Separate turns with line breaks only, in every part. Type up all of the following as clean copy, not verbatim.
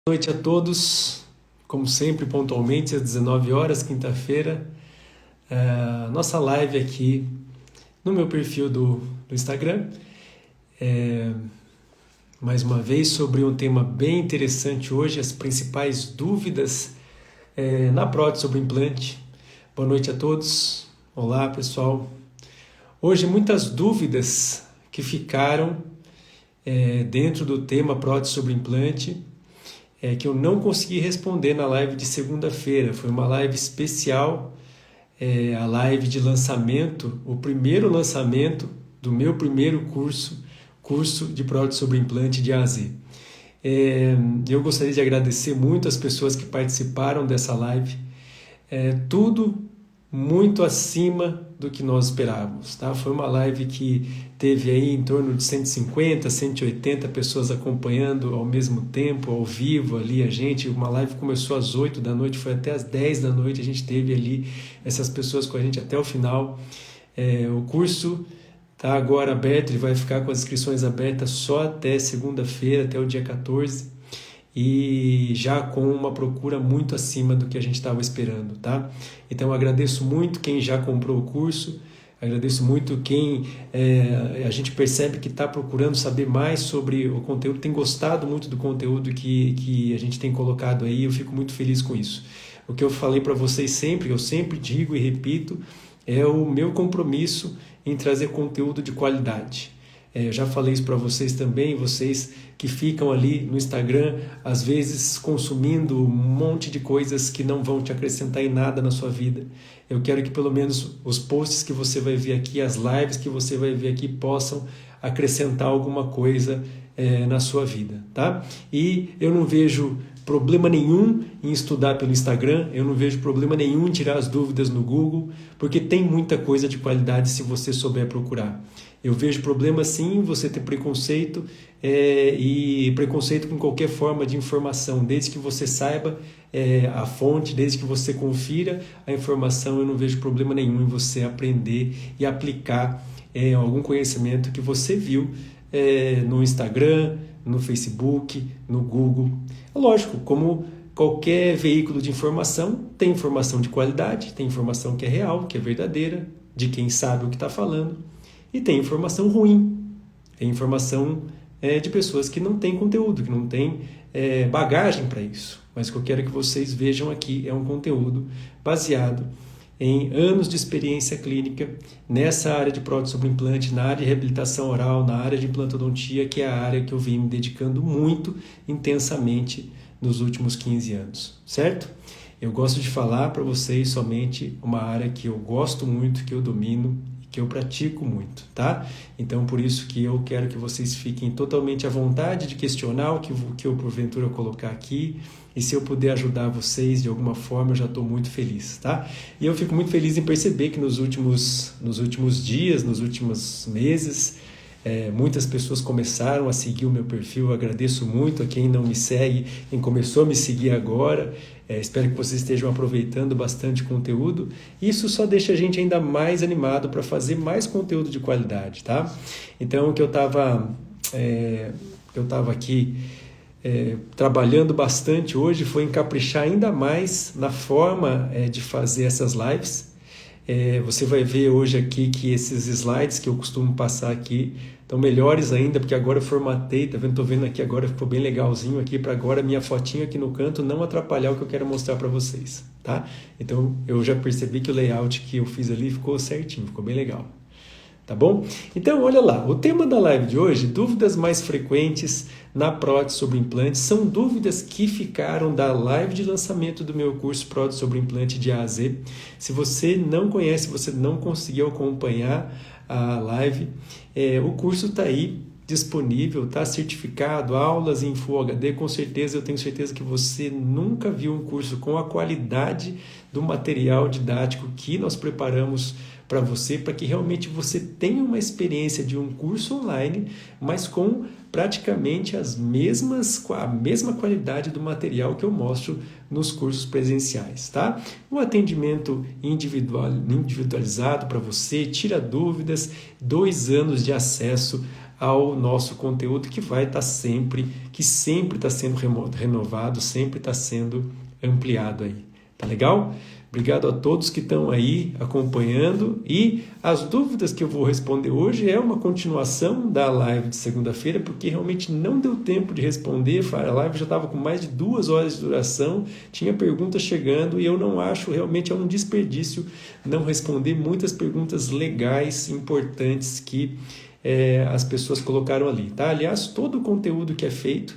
Boa noite a todos, como sempre, pontualmente às 19 horas, quinta-feira, nossa live aqui no meu perfil do Instagram, mais uma vez sobre um tema bem interessante hoje, as principais dúvidas na prótese sobre implante. Boa noite a todos, olá pessoal. Hoje muitas dúvidas que ficaram dentro do tema prótese sobre implante, que eu não consegui responder na live de segunda-feira. Foi uma live especial, a live de lançamento, o primeiro lançamento do meu primeiro curso de prótese sobre implante de A a Z. Eu gostaria de agradecer muito as pessoas que participaram dessa live. Tudo muito acima do que nós esperávamos, tá? Foi uma live que teve aí em torno de 150, 180 pessoas acompanhando ao mesmo tempo, ao vivo ali a gente. Uma live começou às 8 da noite, foi até às 10 da noite, a gente teve ali essas pessoas com a gente até o final. O curso está agora aberto, ele vai ficar com as inscrições abertas só até segunda-feira, até o dia 14, e já com uma procura muito acima do que a gente estava esperando, tá? Então eu agradeço muito quem já comprou o curso, agradeço muito quem a gente percebe que está procurando saber mais sobre o conteúdo, tem gostado muito do conteúdo que a gente tem colocado aí, eu fico muito feliz com isso. O que eu falei para vocês sempre, eu sempre digo e repito, é o meu compromisso em trazer conteúdo de qualidade. Eu já falei isso para vocês também, vocês que ficam ali no Instagram, às vezes consumindo um monte de coisas que não vão te acrescentar em nada na sua vida. Eu quero que pelo menos os posts que você vai ver aqui, as lives que você vai ver aqui possam acrescentar alguma coisa na sua vida, tá? E eu não vejo problema nenhum em estudar pelo Instagram, eu não vejo problema nenhum em tirar as dúvidas no Google, porque tem muita coisa de qualidade se você souber procurar. Eu vejo problema sim em você ter preconceito e preconceito com qualquer forma de informação, desde que você saiba a fonte, desde que você confira a informação, eu não vejo problema nenhum em você aprender e aplicar algum conhecimento que você viu no Instagram, no Facebook, no Google. Lógico, como qualquer veículo de informação, tem informação de qualidade, tem informação que é real, que é verdadeira, de quem sabe o que está falando, e tem informação ruim, tem informação de pessoas que não têm conteúdo, que não têm bagagem para isso. Mas o que eu quero que vocês vejam aqui é um conteúdo baseado em anos de experiência clínica nessa área de prótese sobre implante, na área de reabilitação oral, na área de implantodontia, que é a área que eu vim me dedicando muito intensamente nos últimos 15 anos, certo? Eu gosto de falar para vocês somente uma área que eu gosto muito, que eu domino, que eu pratico muito, tá? Então, por isso que eu quero que vocês fiquem totalmente à vontade de questionar o que eu porventura colocar aqui, e se eu puder ajudar vocês de alguma forma, eu já estou muito feliz, tá? E eu fico muito feliz em perceber que nos últimos dias, nos últimos meses, muitas pessoas começaram a seguir o meu perfil. Eu agradeço muito a quem não me segue, quem começou a me seguir agora. Espero que vocês estejam aproveitando bastante conteúdo. Isso só deixa a gente ainda mais animado para fazer mais conteúdo de qualidade, tá? Então, o que eu estava aqui trabalhando bastante hoje foi encaprichar ainda mais na forma de fazer essas lives. Você vai ver hoje aqui que esses slides que eu costumo passar aqui estão melhores ainda, porque agora eu formatei, tá vendo? Tô vendo aqui agora, ficou bem legalzinho aqui, para agora minha fotinha aqui no canto não atrapalhar o que eu quero mostrar para vocês, tá? Então eu já percebi que o layout que eu fiz ali ficou certinho, ficou bem legal. Tá bom? Então, olha lá, o tema da live de hoje, dúvidas mais frequentes na prótese sobre implante, são dúvidas que ficaram da live de lançamento do meu curso Prótese sobre Implante de A a Z. Se você não conhece, você não conseguiu acompanhar a live, o curso está aí disponível, está certificado, aulas em Full HD, com certeza, eu tenho certeza que você nunca viu um curso com a qualidade do material didático que nós preparamos para você, para que realmente você tenha uma experiência de um curso online, mas com praticamente a mesma qualidade do material que eu mostro nos cursos presenciais, tá? Um atendimento individualizado para você, tira dúvidas, 2 anos de acesso ao nosso conteúdo que vai estar sempre, que sempre está sendo renovado, sempre está sendo ampliado aí. Tá legal? Obrigado a todos que estão aí acompanhando, e as dúvidas que eu vou responder hoje é uma continuação da live de segunda-feira, porque realmente não deu tempo de responder. A live já estava com mais de 2 horas de duração, tinha perguntas chegando e eu não acho, realmente é um desperdício não responder muitas perguntas legais, importantes que as pessoas colocaram ali. Tá? Aliás, todo o conteúdo que é feito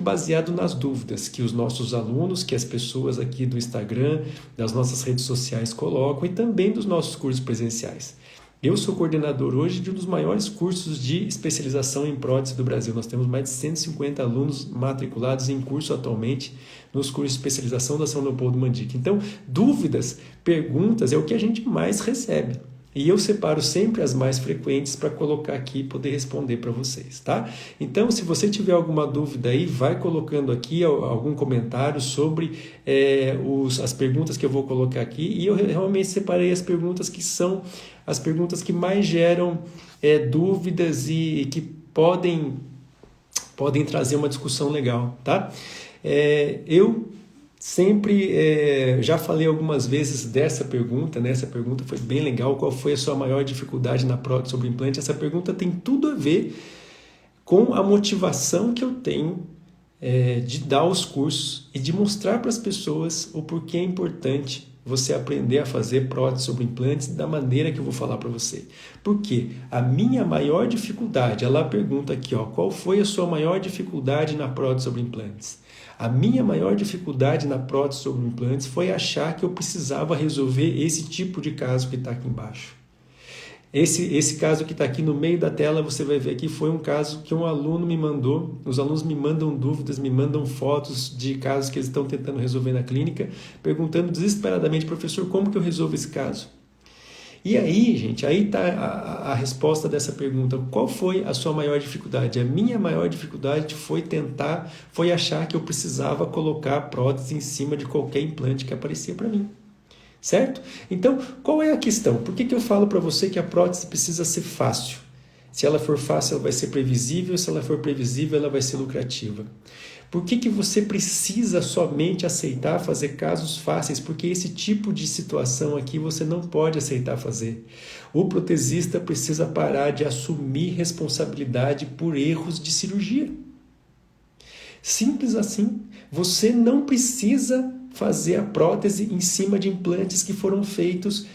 baseado nas dúvidas que os nossos alunos, que as pessoas aqui do Instagram, das nossas redes sociais colocam, e também dos nossos cursos presenciais. Eu sou coordenador hoje de um dos maiores cursos de especialização em prótese do Brasil. Nós temos mais de 150 alunos matriculados em curso atualmente nos cursos de especialização da São Leopoldo Mandic. Então, dúvidas, perguntas é o que a gente mais recebe. E eu separo sempre as mais frequentes para colocar aqui e poder responder para vocês, tá? Então, se você tiver alguma dúvida aí, vai colocando aqui algum comentário sobre as perguntas que eu vou colocar aqui. E eu realmente separei as perguntas que são as perguntas que mais geram dúvidas e que podem trazer uma discussão legal, tá? Eu sempre já falei algumas vezes dessa pergunta, né? Essa pergunta foi bem legal. Qual foi a sua maior dificuldade na prótese sobre implante? Essa pergunta tem tudo a ver com a motivação que eu tenho de dar os cursos e de mostrar para as pessoas o porquê é importante você aprender a fazer prótese sobre implantes da maneira que eu vou falar para você. Porque a minha maior dificuldade, ela pergunta aqui, ó, qual foi a sua maior dificuldade na prótese sobre implantes? A minha maior dificuldade na prótese sobre implantes foi achar que eu precisava resolver esse tipo de caso que está aqui embaixo. Esse caso que está aqui no meio da tela, você vai ver aqui, foi um caso que um aluno me mandou. Os alunos me mandam dúvidas, me mandam fotos de casos que eles estão tentando resolver na clínica, perguntando desesperadamente, professor, como que eu resolvo esse caso? E aí, gente, aí está a resposta dessa pergunta. Qual foi a sua maior dificuldade? A minha maior dificuldade foi achar que eu precisava colocar a prótese em cima de qualquer implante que aparecia para mim. Certo? Então, qual é a questão? Por que eu falo para você que a prótese precisa ser fácil? Se ela for fácil, ela vai ser previsível. Se ela for previsível, ela vai ser lucrativa. Por que você precisa somente aceitar fazer casos fáceis? Porque esse tipo de situação aqui você não pode aceitar fazer. O protesista precisa parar de assumir responsabilidade por erros de cirurgia. Simples assim. Você não precisa fazer a prótese em cima de implantes que foram feitos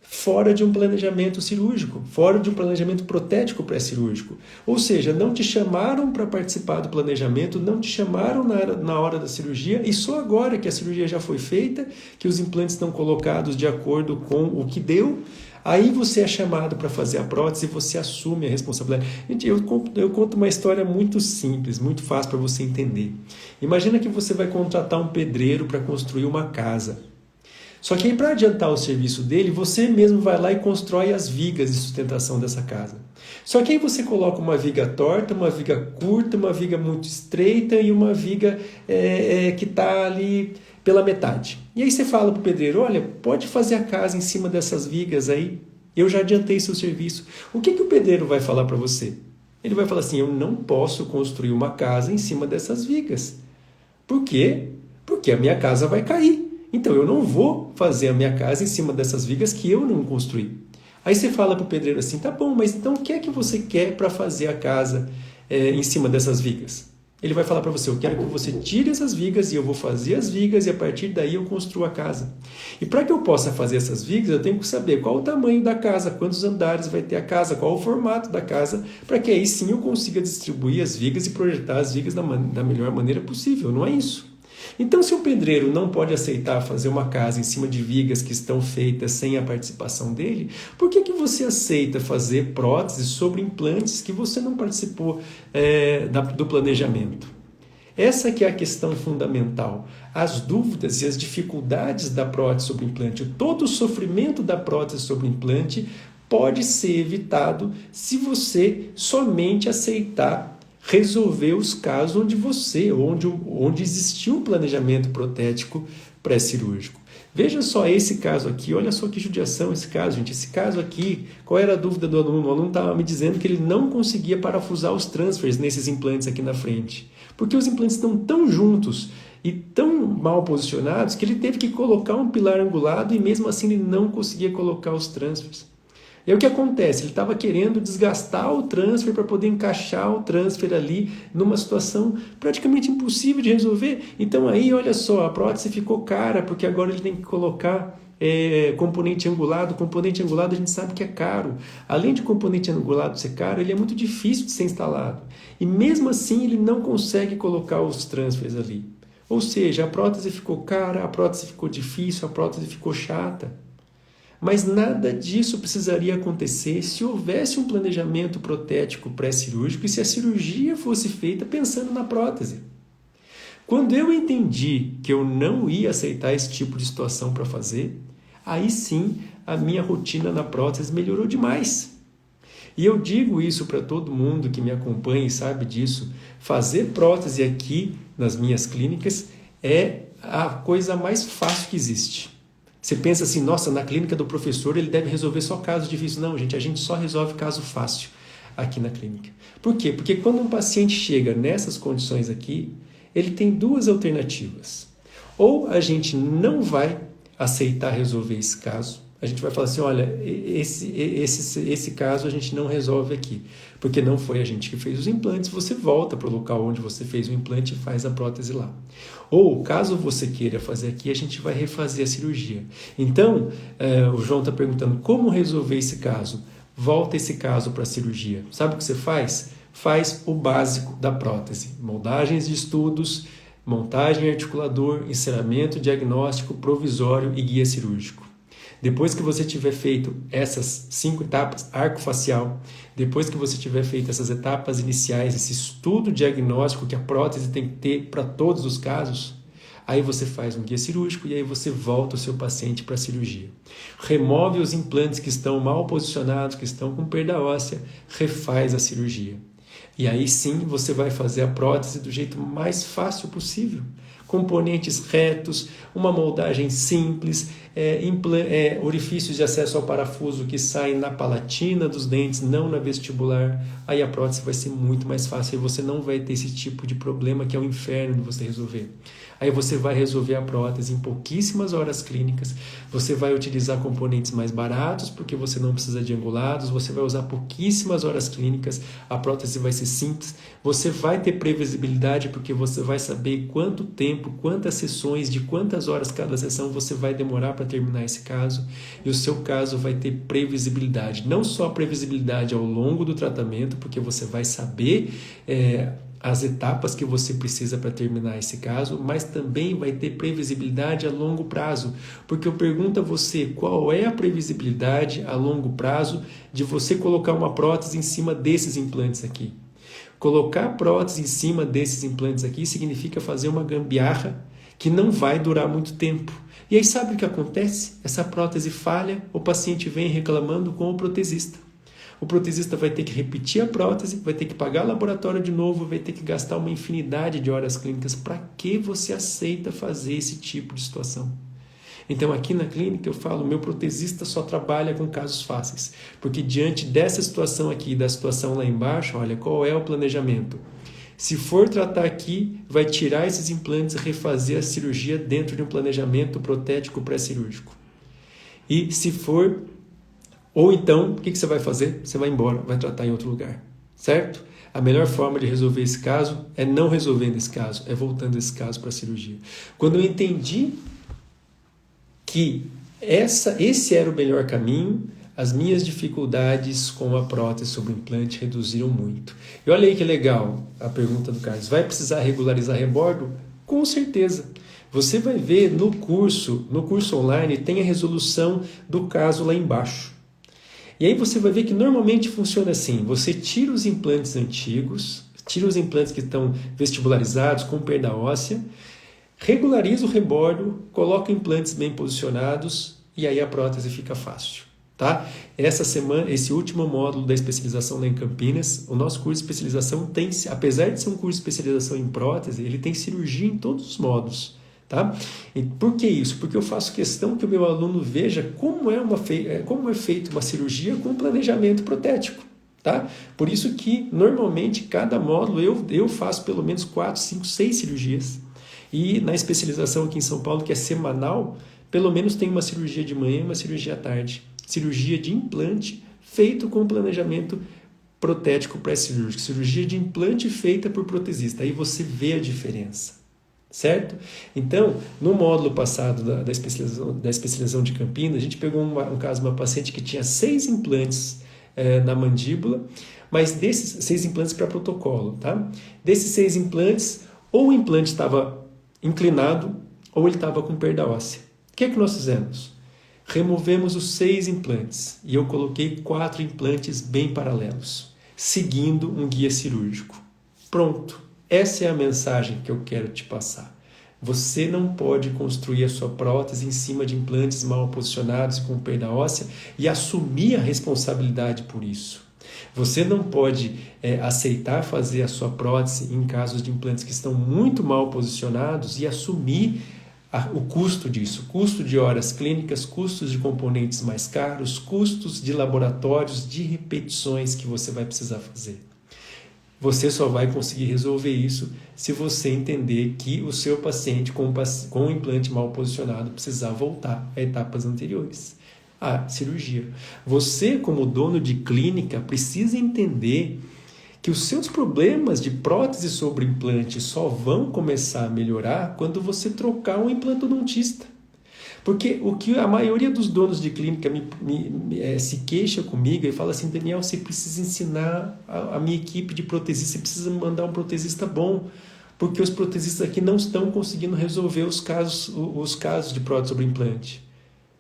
fora de um planejamento cirúrgico, fora de um planejamento protético pré-cirúrgico. Ou seja, não te chamaram para participar do planejamento, não te chamaram na hora da cirurgia, e só agora que a cirurgia já foi feita, que os implantes estão colocados de acordo com o que deu, aí você é chamado para fazer a prótese e você assume a responsabilidade. Gente, eu conto uma história muito simples, muito fácil para você entender. Imagina que você vai contratar um pedreiro para construir uma casa. Só que aí, para adiantar o serviço dele, você mesmo vai lá e constrói as vigas de sustentação dessa casa. Só que aí você coloca uma viga torta, uma viga curta, uma viga muito estreita e uma viga que está ali pela metade. E aí você fala para o pedreiro, olha, pode fazer a casa em cima dessas vigas aí, eu já adiantei seu serviço. O que o pedreiro vai falar para você? Ele vai falar assim, eu não posso construir uma casa em cima dessas vigas. Por quê? Porque a minha casa vai cair. Então eu não vou fazer a minha casa em cima dessas vigas que eu não construí. Aí você fala para o pedreiro assim, tá bom, mas então o que é que você quer para fazer a casa em cima dessas vigas? Ele vai falar para você, eu quero que você tire essas vigas e eu vou fazer as vigas e a partir daí eu construo a casa. E para que eu possa fazer essas vigas, eu tenho que saber qual o tamanho da casa, quantos andares vai ter a casa, qual o formato da casa, para que aí sim eu consiga distribuir as vigas e projetar as vigas da melhor maneira possível, não é isso? Então, se o pedreiro não pode aceitar fazer uma casa em cima de vigas que estão feitas sem a participação dele, por que você aceita fazer próteses sobre implantes que você não participou do planejamento? Essa que é a questão fundamental. As dúvidas e as dificuldades da prótese sobre implante, todo o sofrimento da prótese sobre implante pode ser evitado se você somente aceitar resolver os casos onde existiu um planejamento protético pré-cirúrgico. Veja só esse caso aqui, olha só que judiação esse caso, gente. Esse caso aqui, qual era a dúvida do aluno? O aluno estava me dizendo que ele não conseguia parafusar os transfers nesses implantes aqui na frente. Porque os implantes estão tão juntos e tão mal posicionados que ele teve que colocar um pilar angulado e mesmo assim ele não conseguia colocar os transfers. E aí o que acontece? Ele estava querendo desgastar o transfer para poder encaixar o transfer ali numa situação praticamente impossível de resolver. Então aí, olha só, a prótese ficou cara, porque agora ele tem que colocar componente angulado. Componente angulado a gente sabe que é caro. Além de componente angulado ser caro, ele é muito difícil de ser instalado. E mesmo assim ele não consegue colocar os transfers ali. Ou seja, a prótese ficou cara, a prótese ficou difícil, a prótese ficou chata. Mas nada disso precisaria acontecer se houvesse um planejamento protético pré-cirúrgico e se a cirurgia fosse feita pensando na prótese. Quando eu entendi que eu não ia aceitar esse tipo de situação para fazer, aí sim a minha rotina na prótese melhorou demais. E eu digo isso para todo mundo que me acompanha e sabe disso, fazer prótese aqui nas minhas clínicas é a coisa mais fácil que existe. Você pensa assim, nossa, na clínica do professor ele deve resolver só casos difíceis. Não, gente, a gente só resolve caso fácil aqui na clínica. Por quê? Porque quando um paciente chega nessas condições aqui, ele tem duas alternativas. Ou a gente não vai aceitar resolver esse caso, a gente vai falar assim, olha, esse caso a gente não resolve aqui, porque não foi a gente que fez os implantes, você volta para o local onde você fez o implante e faz a prótese lá. Ou, caso você queira fazer aqui, a gente vai refazer a cirurgia. Então, o João está perguntando, como resolver esse caso? Volta esse caso para a cirurgia. Sabe o que você faz? Faz o básico da prótese. Moldagens de estudos, montagem articulador, encerramento diagnóstico, provisório e guia cirúrgico. Depois que você tiver feito essas 5 etapas, arco facial, depois que você tiver feito essas etapas iniciais, esse estudo diagnóstico que a prótese tem que ter para todos os casos, aí você faz um guia cirúrgico e aí você volta o seu paciente para a cirurgia. Remove os implantes que estão mal posicionados, que estão com perda óssea, refaz a cirurgia. E aí sim você vai fazer a prótese do jeito mais fácil possível. Componentes retos, uma moldagem simples, orifícios de acesso ao parafuso que saem na palatina dos dentes, não na vestibular. Aí a prótese vai ser muito mais fácil e você não vai ter esse tipo de problema que é o inferno de você resolver. Aí você vai resolver a prótese em pouquíssimas horas clínicas, você vai utilizar componentes mais baratos porque você não precisa de angulados, você vai usar pouquíssimas horas clínicas, a prótese vai ser simples, você vai ter previsibilidade porque você vai saber quanto tempo, quantas sessões, de quantas horas cada sessão você vai demorar para terminar esse caso, e o seu caso vai ter previsibilidade, não só previsibilidade ao longo do tratamento, porque você vai saber as etapas que você precisa para terminar esse caso, mas também vai ter previsibilidade a longo prazo, porque eu pergunto a você, qual é a previsibilidade a longo prazo de você colocar uma prótese em cima desses implantes aqui? Colocar prótese em cima desses implantes aqui significa fazer uma gambiarra que não vai durar muito tempo. E aí sabe o que acontece? Essa prótese falha, o paciente vem reclamando com o protesista. O protesista vai ter que repetir a prótese, vai ter que pagar laboratório de novo, vai ter que gastar uma infinidade de horas clínicas. Para que você aceita fazer esse tipo de situação? Então aqui na clínica eu falo, meu protesista só trabalha com casos fáceis, porque diante dessa situação aqui, da situação lá embaixo, olha, qual é o planejamento? Se for tratar aqui, vai tirar esses implantes e refazer a cirurgia dentro de um planejamento protético pré-cirúrgico. E se for... Ou então, o que você vai fazer? Você vai embora, vai tratar em outro lugar, certo? A melhor forma de resolver esse caso é não resolvendo esse caso, é voltando esse caso para a cirurgia. Quando eu entendi que esse era o melhor caminho, as minhas dificuldades com a prótese sobre o implante reduziram muito. E olha aí que legal a pergunta do Carlos. Vai precisar regularizar rebordo? Com certeza. Você vai ver no curso online, tem a resolução do caso lá embaixo. E aí você vai ver que normalmente funciona assim, você tira os implantes antigos, tira os implantes que estão vestibularizados, com perda óssea, regulariza o rebordo, coloca implantes bem posicionados e aí a prótese fica fácil. Tá? Essa semana, esse último módulo da especialização lá em Campinas, o nosso curso de especialização tem, apesar de ser um curso de especialização em prótese, ele tem cirurgia em todos os módulos. Tá? E por que isso? Porque eu faço questão que o meu aluno veja como é feita uma cirurgia com planejamento protético. Tá? Por isso que, normalmente, cada módulo eu faço pelo menos 4, 5, 6 cirurgias. E na especialização aqui em São Paulo, que é semanal, pelo menos tem uma cirurgia de manhã e uma cirurgia à tarde. Cirurgia de implante feito com planejamento protético pré-cirúrgico. Cirurgia de implante feita por protesista. Aí você vê a diferença. Certo? Então, no módulo passado da especialização de Campinas, a gente pegou um caso de uma paciente que tinha 6 implantes na mandíbula, mas desses 6 implantes para protocolo, tá? Desses 6 implantes, ou o implante estava inclinado, ou ele estava com perda óssea. O que é que nós fizemos? Removemos os 6 implantes e eu coloquei 4 implantes bem paralelos, seguindo um guia cirúrgico. Pronto. Essa é a mensagem que eu quero te passar. Você não pode construir a sua prótese em cima de implantes mal posicionados com perda óssea e assumir a responsabilidade por isso. Você não pode aceitar fazer a sua prótese em casos de implantes que estão muito mal posicionados e assumir o custo disso, custo de horas clínicas, custos de componentes mais caros, custos de laboratórios, de repetições que você vai precisar fazer. Você só vai conseguir resolver isso se você entender que o seu paciente com um implante mal posicionado precisa voltar a etapas anteriores, à cirurgia. Você, como dono de clínica, precisa entender que os seus problemas de prótese sobre implante só vão começar a melhorar quando você trocar um implantodontista. Porque o que a maioria dos donos de clínica se queixa comigo e fala assim: Daniel, você precisa ensinar a minha equipe de protesistas, você precisa mandar um protesista bom, porque os protesistas aqui não estão conseguindo resolver os casos de prótese sobre implante.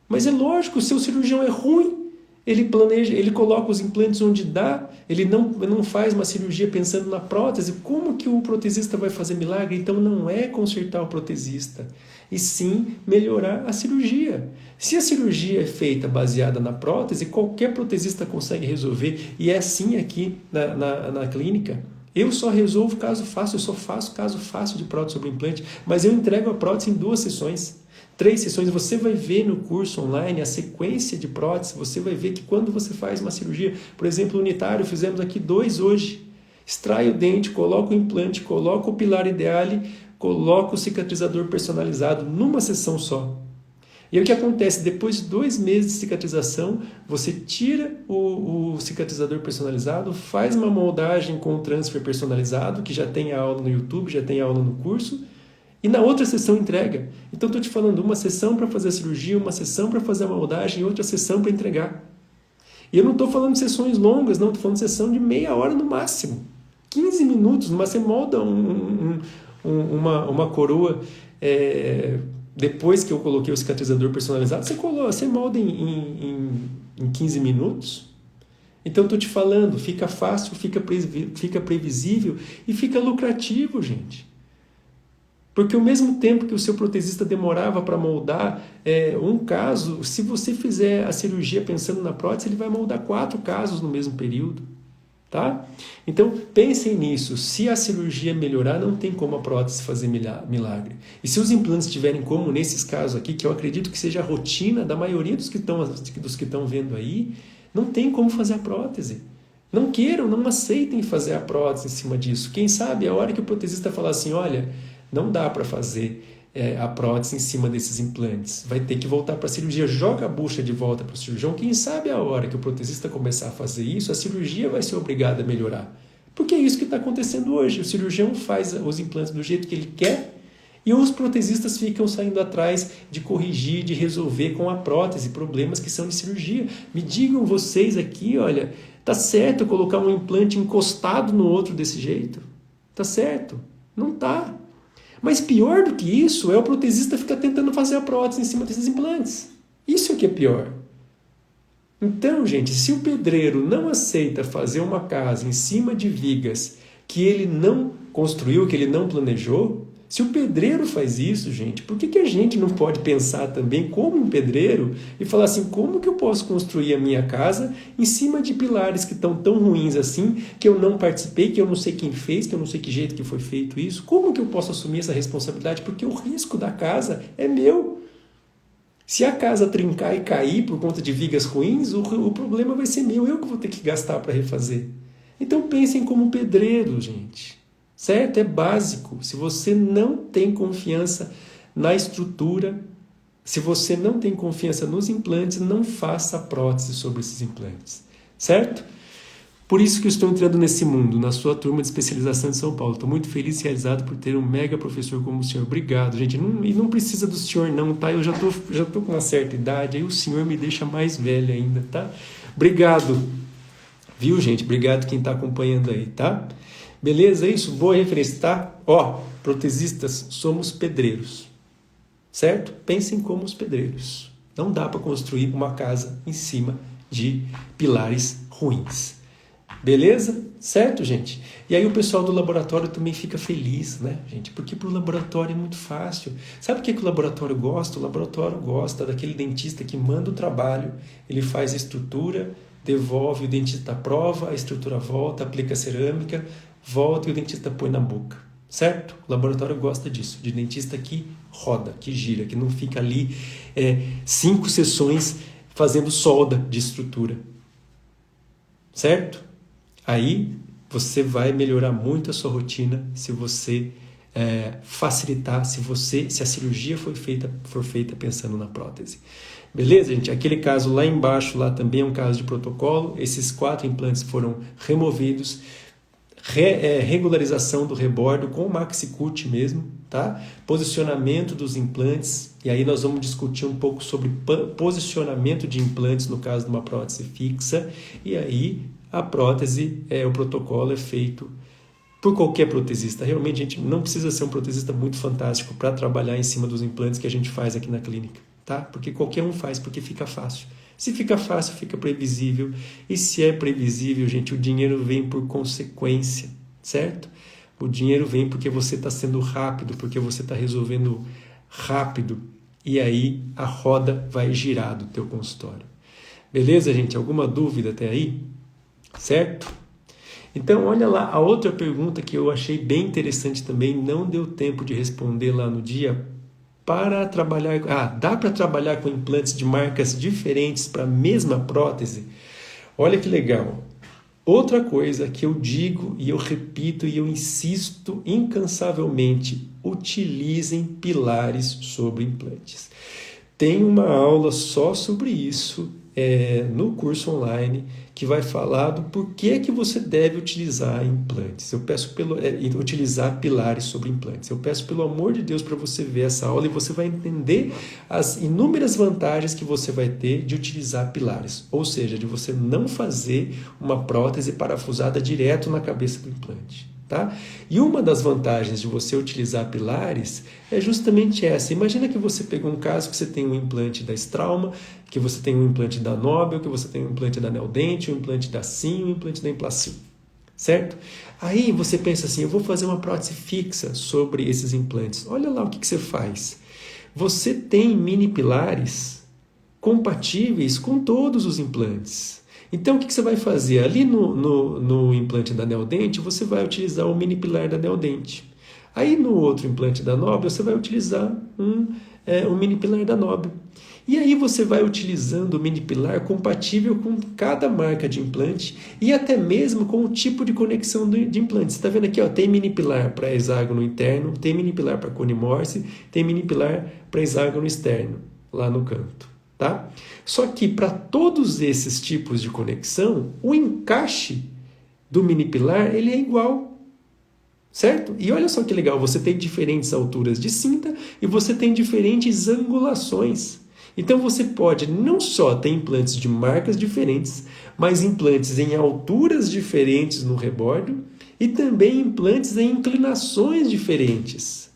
Mas é lógico, o seu cirurgião é ruim, ele planeja, ele coloca os implantes onde dá, ele não faz uma cirurgia pensando na prótese. Como que o protesista vai fazer milagre? Então não é consertar o protesista, e sim melhorar a cirurgia. Se a cirurgia é feita baseada na prótese, qualquer protesista consegue resolver, e é assim aqui na clínica. Eu só resolvo caso fácil, eu só faço caso fácil de prótese sobre implante, mas eu entrego a prótese em 2 sessões. 3 sessões, você vai ver no curso online a sequência de prótese, você vai ver que quando você faz uma cirurgia, por exemplo, unitário, fizemos aqui 2 hoje, extrai o dente, coloca o implante, coloca o pilar ideale, coloca o cicatrizador personalizado numa sessão só. E aí o que acontece? Depois de 2 meses de cicatrização, você tira o cicatrizador personalizado, faz uma moldagem com o transfer personalizado, que já tem a aula no YouTube, já tem a aula no curso, e na outra sessão entrega. Então estou te falando, uma sessão para fazer a cirurgia, uma sessão para fazer a moldagem e outra sessão para entregar. E eu não estou falando de sessões longas, não, estou falando de sessão de meia hora no máximo. 15 minutos, mas você molda uma coroa, depois que eu coloquei o cicatrizador personalizado, você molda em 15 minutos. Então estou te falando, fica fácil, fica previsível e fica lucrativo, gente. Porque ao mesmo tempo que o seu protesista demorava para moldar um caso, se você fizer a cirurgia pensando na prótese, ele vai moldar 4 casos no mesmo período. Tá? Então pensem nisso, se a cirurgia melhorar, não tem como a prótese fazer milagre. E se os implantes tiverem como nesses casos aqui, que eu acredito que seja a rotina da maioria dos que estão vendo aí, não tem como fazer a prótese. Não queiram, não aceitem fazer a prótese em cima disso. Quem sabe a hora que o protesista falar assim, olha, não dá para fazer a prótese em cima desses implantes. Vai ter que voltar para a cirurgia. Joga a bucha de volta para o cirurgião. Quem sabe a hora que o protesista começar a fazer isso, a cirurgia vai ser obrigada a melhorar. Porque é isso que está acontecendo hoje. O cirurgião faz os implantes do jeito que ele quer e os protesistas ficam saindo atrás de corrigir, de resolver com a prótese problemas que são de cirurgia. Me digam vocês aqui, olha, tá certo colocar um implante encostado no outro desse jeito? Tá certo? Não tá. Mas pior do que isso é o protesista ficar tentando fazer a prótese em cima desses implantes. Isso é que é pior. Então, gente, se o pedreiro não aceita fazer uma casa em cima de vigas que ele não construiu, que ele não planejou, Se o pedreiro faz isso, gente, por que a gente não pode pensar também como um pedreiro e falar assim, como que eu posso construir a minha casa em cima de pilares que estão tão ruins assim, que eu não participei, que eu não sei quem fez, que eu não sei que jeito que foi feito isso? Como que eu posso assumir essa responsabilidade? Porque o risco da casa é meu. Se a casa trincar e cair por conta de vigas ruins, o problema vai ser meu, eu que vou ter que gastar para refazer. Então pensem como pedreiro, gente. Certo? É básico. Se você não tem confiança na estrutura, se você não tem confiança nos implantes, não faça prótese sobre esses implantes. Certo? Por isso que eu estou entrando nesse mundo, na sua turma de especialização de São Paulo. Estou muito feliz e realizado por ter um mega professor como o senhor. Obrigado, gente. E não precisa do senhor não, tá? Eu já tô com uma certa idade, aí o senhor me deixa mais velho ainda, tá? Obrigado. Viu, gente? Obrigado quem está acompanhando aí, tá? Beleza? É isso? Boa referência, tá? Ó, protesistas, somos pedreiros. Certo? Pensem como os pedreiros. Não dá para construir uma casa em cima de pilares ruins. Beleza? Certo, gente? E aí o pessoal do laboratório também fica feliz, né, gente? Porque para o laboratório é muito fácil. Sabe o que o laboratório gosta? O laboratório gosta daquele dentista que manda o trabalho, ele faz a estrutura, devolve, o dentista aprova, a estrutura volta, aplica a cerâmica, volta e o dentista põe na boca. Certo? O laboratório gosta disso, de dentista que roda, que gira, que não fica ali 5 sessões fazendo solda de estrutura. Certo? Aí você vai melhorar muito a sua rotina se você facilitar, se a cirurgia for feita pensando na prótese. Beleza, gente? Aquele caso lá embaixo lá também é um caso de protocolo. Esses 4 implantes foram removidos. Regularização do rebordo com o MaxiCut mesmo, tá? Posicionamento dos implantes, e aí nós vamos discutir um pouco sobre posicionamento de implantes no caso de uma prótese fixa, e aí a prótese, o protocolo é feito por qualquer protesista. Realmente a gente não precisa ser um protesista muito fantástico para trabalhar em cima dos implantes que a gente faz aqui na clínica, tá? Porque qualquer um faz, porque fica fácil. Se fica fácil, fica previsível. E se é previsível, gente, o dinheiro vem por consequência, certo? O dinheiro vem porque você está sendo rápido, porque você está resolvendo rápido. E aí a roda vai girar do teu consultório. Beleza, gente? Alguma dúvida até aí? Certo? Então, olha lá, a outra pergunta que eu achei bem interessante também, não deu tempo de responder lá no dia. Para trabalhar, dá para trabalhar com implantes de marcas diferentes para a mesma prótese? Olha que legal. Outra coisa que eu digo e eu repito e eu insisto incansavelmente, utilizem pilares sobre implantes. Tem uma aula só sobre isso no curso online que vai falar do porquê que você deve utilizar implantes. Eu peço utilizar pilares sobre implantes. Eu peço pelo amor de Deus para você ver essa aula e você vai entender as inúmeras vantagens que você vai ter de utilizar pilares. Ou seja, de você não fazer uma prótese parafusada direto na cabeça do implante. Tá? E uma das vantagens de você utilizar pilares é justamente essa. Imagina que você pegou um caso que você tem um implante da Straumann, que você tem um implante da Nobel, que você tem um implante da Neodent, um implante da Sim, um implante da Implacil, certo? Aí você pensa assim, eu vou fazer uma prótese fixa sobre esses implantes. Olha lá o que você faz. Você tem mini pilares compatíveis com todos os implantes. Então, o que você vai fazer? Ali no implante da Neodent, você vai utilizar o mini pilar da Neodent. Aí, no outro implante da Nobel, você vai utilizar um mini pilar da Nobel. E aí, você vai utilizando o mini pilar compatível com cada marca de implante e até mesmo com o tipo de conexão de implante. Você está vendo aqui, ó, tem mini pilar para hexágono interno, tem mini pilar para cone Morse, tem mini pilar para hexágono externo, lá no canto. Tá? Só que para todos esses tipos de conexão, o encaixe do mini pilar ele é igual, certo? E olha só que legal, você tem diferentes alturas de cinta e você tem diferentes angulações. Então você pode não só ter implantes de marcas diferentes, mas implantes em alturas diferentes no rebordo e também implantes em inclinações diferentes.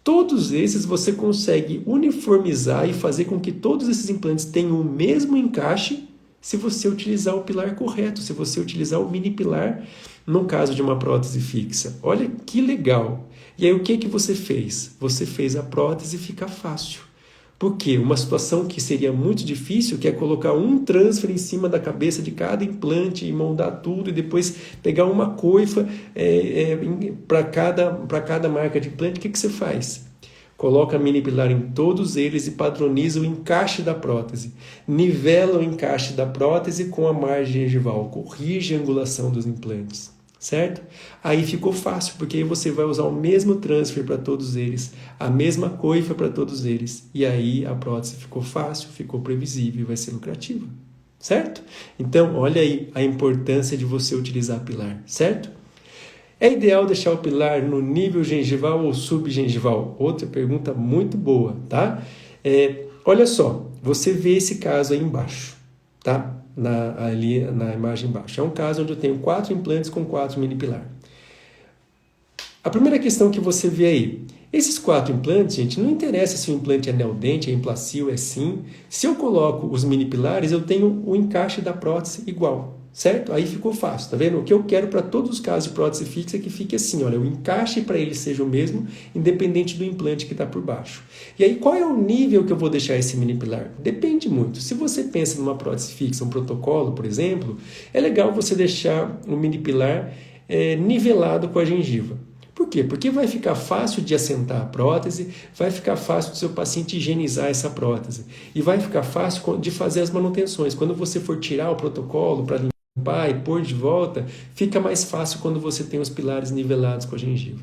Todos esses você consegue uniformizar e fazer com que todos esses implantes tenham o mesmo encaixe se você utilizar o pilar correto, se você utilizar o mini pilar no caso de uma prótese fixa. Olha que legal! E aí o que você fez? Você fez a prótese ficar fácil. Por quê? Uma situação que seria muito difícil, que é colocar um transfer em cima da cabeça de cada implante e moldar tudo e depois pegar uma coifa para cada marca de implante. O que você faz? Coloca mini pilar em todos eles e padroniza o encaixe da prótese. Nivela o encaixe da prótese com a margem gengival. Corrige a angulação dos implantes. Certo? Aí ficou fácil, porque aí você vai usar o mesmo transfer para todos eles, a mesma coifa para todos eles, e aí a prótese ficou fácil, ficou previsível e vai ser lucrativa. Certo? Então, olha aí a importância de você utilizar pilar, certo? É ideal deixar o pilar no nível gengival ou subgengival? Outra pergunta muito boa, tá? Olha só, você vê esse caso aí embaixo, tá? Ali na imagem embaixo. É um caso onde eu tenho 4 implantes com 4 mini pilar. A primeira questão que você vê aí, esses 4 implantes, gente, não interessa se o implante é neodente, é implacil, é sim. Se eu coloco os mini pilares, eu tenho o encaixe da prótese igual, certo? Aí ficou fácil, tá vendo? O que eu quero para todos os casos de prótese fixa é que fique assim, olha, o encaixe para ele seja o mesmo, independente do implante que está por baixo. E aí, qual é o nível que eu vou deixar esse mini pilar? Depende muito. Se você pensa numa prótese fixa, um protocolo, por exemplo, é legal você deixar o mini pilar nivelado com a gengiva. Por quê? Porque vai ficar fácil de assentar a prótese, vai ficar fácil do seu paciente higienizar essa prótese e vai ficar fácil de fazer as manutenções. Quando você for tirar o protocolo para limpar e pôr de volta, fica mais fácil quando você tem os pilares nivelados com a gengiva.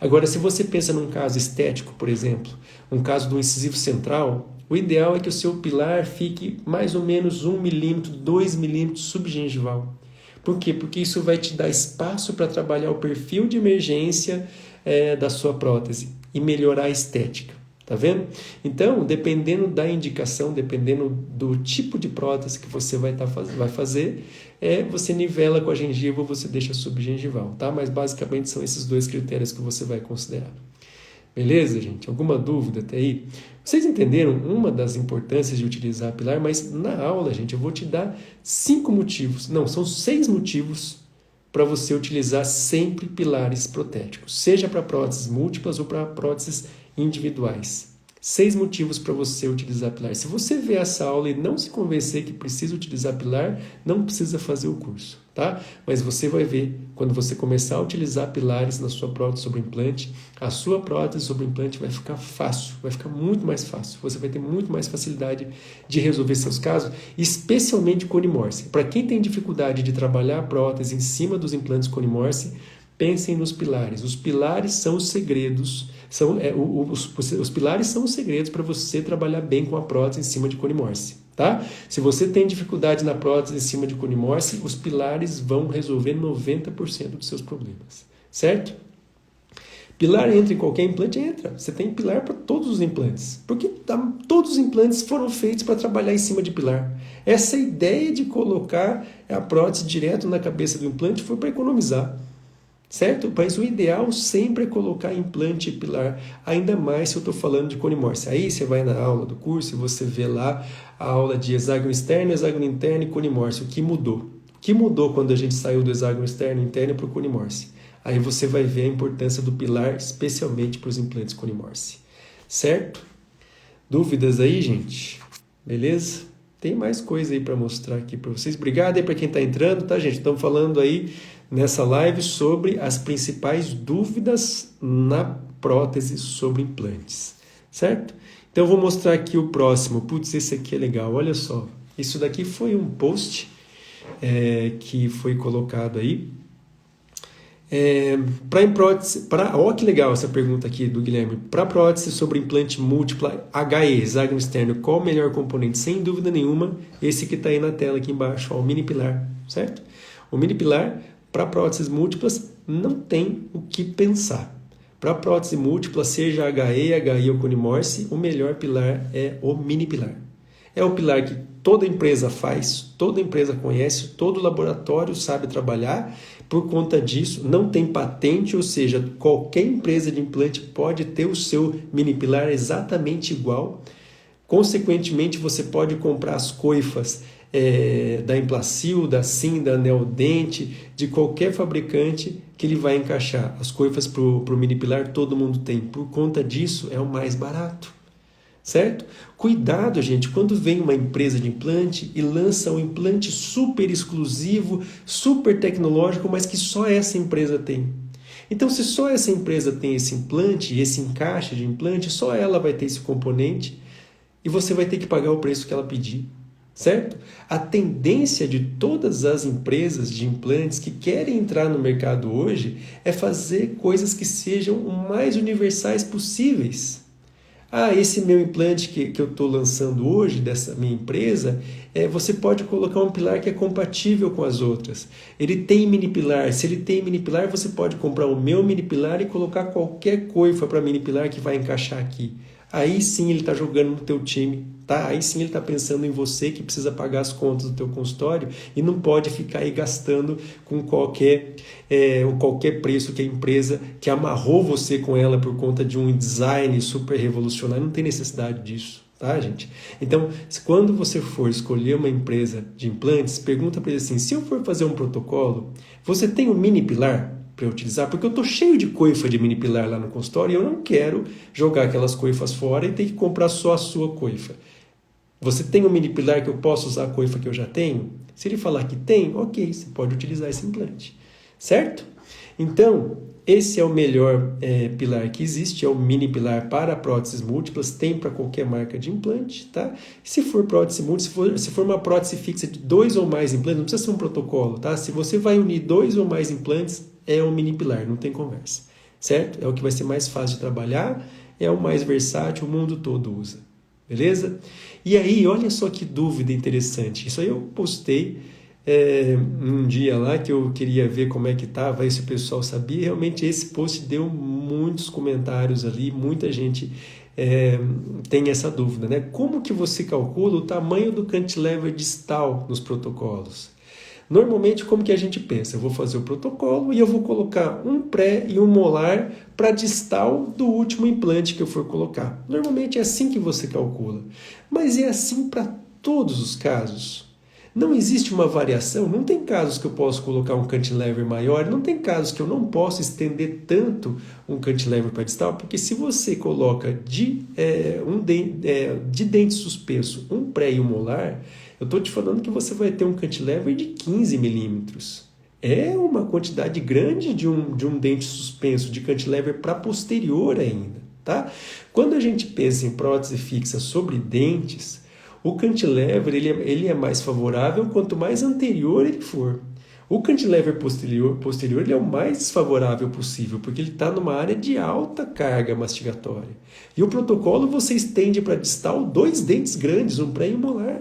Agora, se você pensa num caso estético, por exemplo, um caso do incisivo central, o ideal é que o seu pilar fique mais ou menos 1 milímetro, 2 milímetros subgengival. Por quê? Porque isso vai te dar espaço para trabalhar o perfil de emergência da sua prótese e melhorar a estética. Tá vendo? Então, dependendo da indicação, dependendo do tipo de prótese que você vai fazer, você nivela com a gengiva ou você deixa subgengival, tá? Mas basicamente são esses 2 critérios que você vai considerar. Beleza, gente? Alguma dúvida até aí? Vocês entenderam uma das importâncias de utilizar pilar, mas na aula, gente, eu vou te dar 5 motivos, não, são 6 motivos para você utilizar sempre pilares protéticos, seja para próteses múltiplas ou para próteses individuais. 6 motivos para você utilizar pilar. Se você ver essa aula e não se convencer que precisa utilizar pilar, não precisa fazer o curso, tá? Mas você vai ver, quando você começar a utilizar pilares na sua prótese sobre implante, a sua prótese sobre implante vai ficar fácil, vai ficar muito mais fácil. Você vai ter muito mais facilidade de resolver seus casos, especialmente Cone-Morse. Para quem tem dificuldade de trabalhar a prótese em cima dos implantes Cone-Morse, pensem nos pilares. Os pilares são os segredos. Os pilares são os segredos para você trabalhar bem com a prótese em cima de Cone-Morse, tá? Se você tem dificuldade na prótese em cima de Cone-Morse, os pilares vão resolver 90% dos seus problemas, certo? Pilar entra em qualquer implante? Entra. Você tem pilar para todos os implantes, porque todos os implantes foram feitos para trabalhar em cima de pilar. Essa ideia de colocar a prótese direto na cabeça do implante foi para economizar. Certo? Mas o ideal sempre é colocar implante e pilar, ainda mais se eu estou falando de Cone-Morse. Aí você vai na aula do curso e você vê lá a aula de hexágono externo, hexágono interno e Cone-Morse. O que mudou? O que mudou quando a gente saiu do hexágono externo e interno para o Cone-Morse? Aí você vai ver a importância do pilar, especialmente para os implantes Cone-Morse. Certo? Dúvidas aí, gente? Beleza? Tem mais coisa aí para mostrar aqui para vocês. Obrigado aí para quem está entrando, tá, gente? Estamos falando aí nessa live sobre as principais dúvidas na prótese sobre implantes, certo? Então eu vou mostrar aqui o próximo. Putz, esse aqui é legal, olha só. Isso daqui foi um post que foi colocado aí. Olha que legal essa pergunta aqui do Guilherme. Para prótese sobre implante múltipla HE, hexágono externo, qual o melhor componente? Sem dúvida nenhuma, esse que está aí na tela aqui embaixo, ó, o mini pilar, certo? O mini pilar, para próteses múltiplas, não tem o que pensar. Para prótese múltipla, seja HI ou Cone-Morse, o melhor pilar é o mini pilar. É o pilar que toda empresa faz, toda empresa conhece, todo laboratório sabe trabalhar. Por conta disso, não tem patente, ou seja, qualquer empresa de implante pode ter o seu mini pilar exatamente igual. Consequentemente, você pode comprar as coifas da Implacil, da Sim, da Neodente, de qualquer fabricante que ele vai encaixar. As coifas para o mini pilar todo mundo tem. Por conta disso, é o mais barato. Certo? Cuidado, gente, quando vem uma empresa de implante e lança um implante super exclusivo, super tecnológico, mas que só essa empresa tem. Então, se só essa empresa tem esse implante, esse encaixe de implante, só ela vai ter esse componente e você vai ter que pagar o preço que ela pedir. Certo? A tendência de todas as empresas de implantes que querem entrar no mercado hoje é fazer coisas que sejam o mais universais possíveis. Esse meu implante que eu estou lançando hoje, dessa minha empresa, você pode colocar um pilar que é compatível com as outras. Ele tem mini pilar. Se ele tem mini pilar, você pode comprar o meu mini pilar e colocar qualquer coifa para mini pilar que vai encaixar aqui. Aí sim ele está jogando no teu time, tá? Aí sim ele está pensando em você que precisa pagar as contas do teu consultório e não pode ficar aí gastando com qualquer preço que a empresa que amarrou você com ela por conta de um design super revolucionário. Não tem necessidade disso, tá, gente? Então, quando você for escolher uma empresa de implantes, pergunta para ele assim, se eu for fazer um protocolo, você tem um mini pilar para eu utilizar? Porque eu estou cheio de coifa de mini pilar lá no consultório e eu não quero jogar aquelas coifas fora e ter que comprar só a sua coifa. Você tem um mini pilar que eu posso usar a coifa que eu já tenho? Se ele falar que tem, ok, você pode utilizar esse implante. Certo? Então, esse é o melhor pilar que existe, é o mini pilar para próteses múltiplas, tem para qualquer marca de implante, tá? Se for prótese múltipla, se for uma prótese fixa de 2 ou mais implantes, não precisa ser um protocolo, tá? Se você vai unir 2 ou mais implantes, é um mini pilar, não tem conversa, certo? É o que vai ser mais fácil de trabalhar, é o mais versátil, o mundo todo usa, beleza? E aí, olha só que dúvida interessante, isso aí eu postei um dia lá que eu queria ver como é que estava, aí se o pessoal sabia, realmente esse post deu muitos comentários ali, muita gente tem essa dúvida, né? Como que você calcula o tamanho do cantilever distal nos protocolos? Normalmente, como que a gente pensa? Eu vou fazer o protocolo e eu vou colocar um pré e um molar para distal do último implante que eu for colocar. Normalmente é assim que você calcula, mas é assim para todos os casos. Não existe uma variação, não tem casos que eu posso colocar um cantilever maior, não tem casos que eu não posso estender tanto um cantilever para distal, porque se você coloca de dente suspenso um pré e um molar, eu estou te falando que você vai ter um cantilever de 15 milímetros. É uma quantidade grande de um dente suspenso, de cantilever para posterior ainda, tá? Quando a gente pensa em prótese fixa sobre dentes, o cantilever ele é mais favorável quanto mais anterior ele for. O cantilever posterior ele é o mais desfavorável possível, porque ele está numa área de alta carga mastigatória. E o protocolo você estende para distal 2 dentes grandes, um pré e um molar.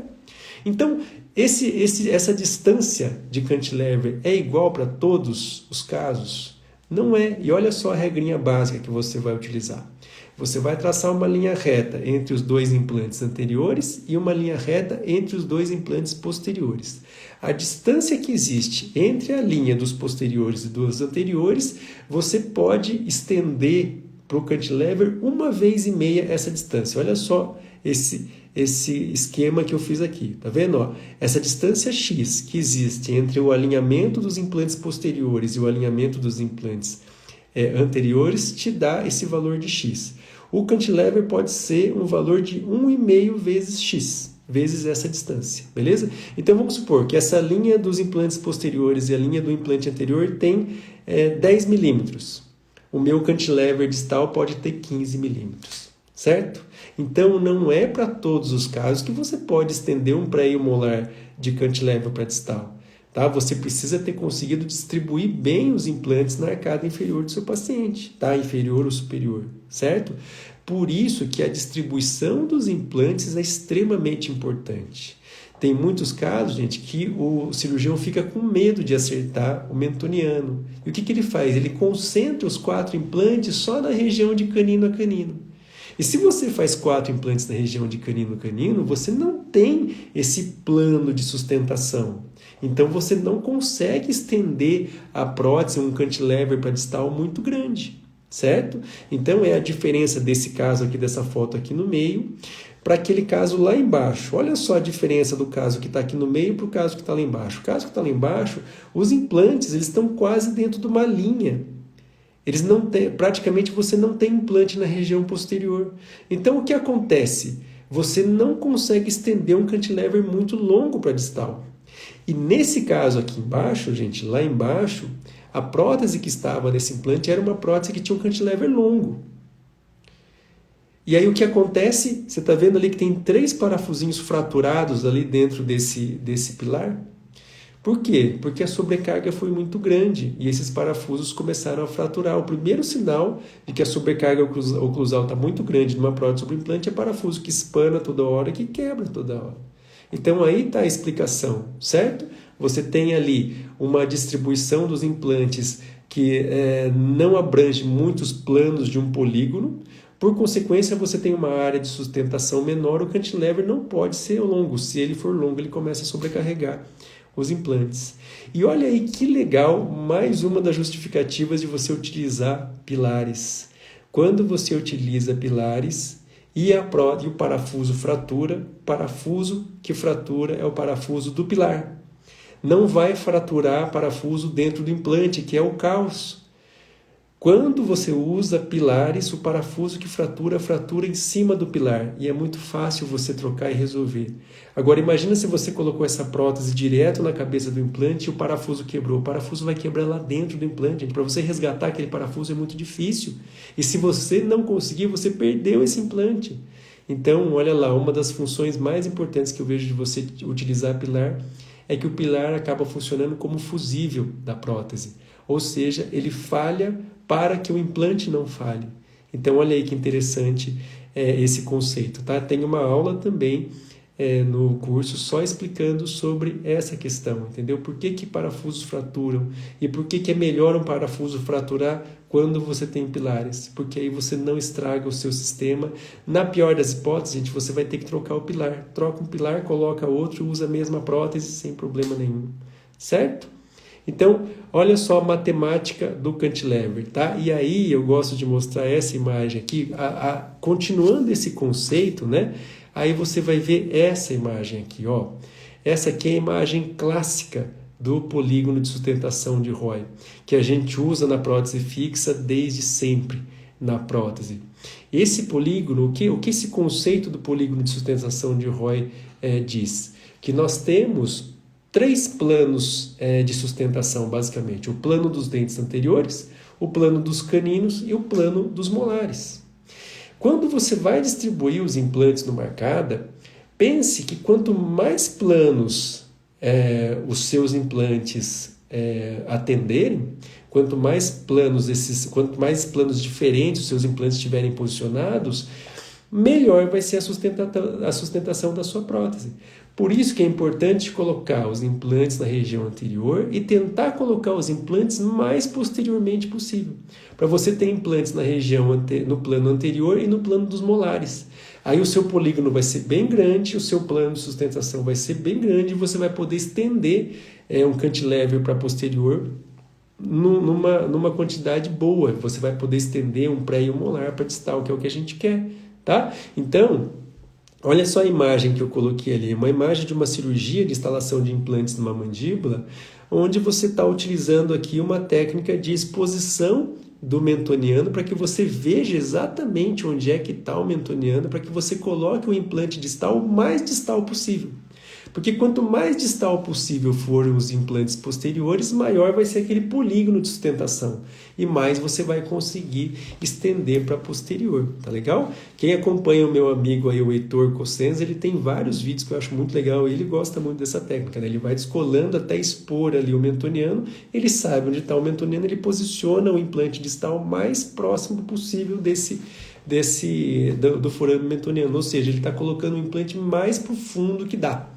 Então, essa distância de cantilever é igual para todos os casos? Não é. E olha só a regrinha básica que você vai utilizar. Você vai traçar uma linha reta entre os 2 implantes anteriores e uma linha reta entre os 2 implantes posteriores. A distância que existe entre a linha dos posteriores e dos anteriores, você pode estender para o cantilever 1,5 vezes essa distância. Olha só esse esquema que eu fiz aqui, tá vendo? Essa distância x que existe entre o alinhamento dos implantes posteriores e o alinhamento dos implantes anteriores te dá esse valor de x. O cantilever pode ser um valor de 1,5 vezes x, vezes essa distância, beleza? Então vamos supor que essa linha dos implantes posteriores e a linha do implante anterior tem 10 milímetros. O meu cantilever distal pode ter 15 milímetros, certo? Então não é para todos os casos que você pode estender um pré e um molar de cantilever para distal. Tá? Você precisa ter conseguido distribuir bem os implantes na arcada inferior do seu paciente, tá? Inferior ou superior, certo? Por isso que a distribuição dos implantes é extremamente importante. Tem muitos casos, gente, que o cirurgião fica com medo de acertar o mentoniano. E o que ele faz? Ele concentra os 4 implantes só na região de canino a canino. E se você faz 4 implantes na região de canino a canino, você não tem esse plano de sustentação. Então você não consegue estender a prótese, um cantilever para distal muito grande. certo? Então é a diferença desse caso aqui, dessa foto aqui no meio, para aquele caso lá embaixo. Olha só a diferença do caso que está aqui no meio para o caso que está lá embaixo. O caso que está lá embaixo, os implantes eles estão quase dentro de uma linha. Eles não têm, praticamente você não tem implante na região posterior. Então o que acontece? Você não consegue estender um cantilever muito longo para distal. E nesse caso aqui embaixo, gente, lá embaixo, a prótese que estava nesse implante era uma prótese que tinha um cantilever longo. E aí o que acontece? Você está vendo ali que tem 3 parafusinhos fraturados ali dentro desse pilar? Por quê? Porque a sobrecarga foi muito grande e esses parafusos começaram a fraturar. O primeiro sinal de que a sobrecarga oclusal está muito grande numa prótese sobre implante é parafuso que espana toda hora e que quebra toda hora. Então aí está a explicação, certo? Você tem ali uma distribuição dos implantes que não abrange muitos planos de um polígono. Por consequência, você tem uma área de sustentação menor, o cantilever não pode ser longo. Se ele for longo, ele começa a sobrecarregar os implantes. E olha aí que legal, mais uma das justificativas de você utilizar pilares. Quando você utiliza pilares e o parafuso fratura, o parafuso que fratura é o parafuso do pilar. Não vai fraturar parafuso dentro do implante, que é o caos. Quando você usa pilares, o parafuso que fratura, fratura em cima do pilar. E é muito fácil você trocar e resolver. Agora imagina se você colocou essa prótese direto na cabeça do implante e o parafuso quebrou. O parafuso vai quebrar lá dentro do implante. Para você resgatar aquele parafuso é muito difícil. E se você não conseguir, você perdeu esse implante. Então, olha lá, uma das funções mais importantes que eu vejo de você utilizar pilar é que o pilar acaba funcionando como fusível da prótese. Ou seja, ele falha para que o implante não falhe. Então, olha aí que interessante esse conceito. Tá? Tem uma aula também no curso só explicando sobre essa questão, entendeu? Por que parafusos fraturam e por que é melhor um parafuso fraturar quando você tem pilares? Porque aí você não estraga o seu sistema. Na pior das hipóteses, gente, você vai ter que trocar o pilar. Troca um pilar, coloca outro, usa a mesma prótese sem problema nenhum. Certo? Então, olha só a matemática do cantilever, tá? E aí eu gosto de mostrar essa imagem aqui, continuando esse conceito, né? Aí você vai ver essa imagem aqui, ó. Essa aqui é a imagem clássica do polígono de sustentação de Roy, que a gente usa na prótese fixa desde sempre na prótese. Esse polígono, o que esse conceito do polígono de sustentação de Roy diz? Que nós temos 3 planos de sustentação, basicamente. O plano dos dentes anteriores, o plano dos caninos e o plano dos molares. Quando você vai distribuir os implantes numa arcada, pense que quanto mais planos os seus implantes atenderem, quanto mais planos diferentes os seus implantes estiverem posicionados, melhor vai ser a sustentação da sua prótese. Por isso que é importante colocar os implantes na região anterior e tentar colocar os implantes mais posteriormente possível, para você ter implantes na região no plano anterior e no plano dos molares. Aí o seu polígono vai ser bem grande, o seu plano de sustentação vai ser bem grande e você vai poder estender um cantilever para posterior numa quantidade boa. Você vai poder estender um pré e um molar para distal, que é o que a gente quer, tá? Então, olha só a imagem que eu coloquei ali, uma imagem de uma cirurgia de instalação de implantes numa mandíbula, onde você está utilizando aqui uma técnica de exposição do mentoniano para que você veja exatamente onde é que está o mentoniano, para que você coloque o implante distal o mais distal possível. Porque quanto mais distal possível forem os implantes posteriores, maior vai ser aquele polígono de sustentação. E mais você vai conseguir estender para posterior, tá legal? Quem acompanha o meu amigo aí, o Heitor Cossenza, ele tem vários vídeos que eu acho muito legal e ele gosta muito dessa técnica, né? Ele vai descolando até expor ali o mentoniano, ele sabe onde está o mentoniano, ele posiciona o implante distal o mais próximo possível do forame mentoniano, ou seja, ele está colocando o implante mais para o fundo que dá,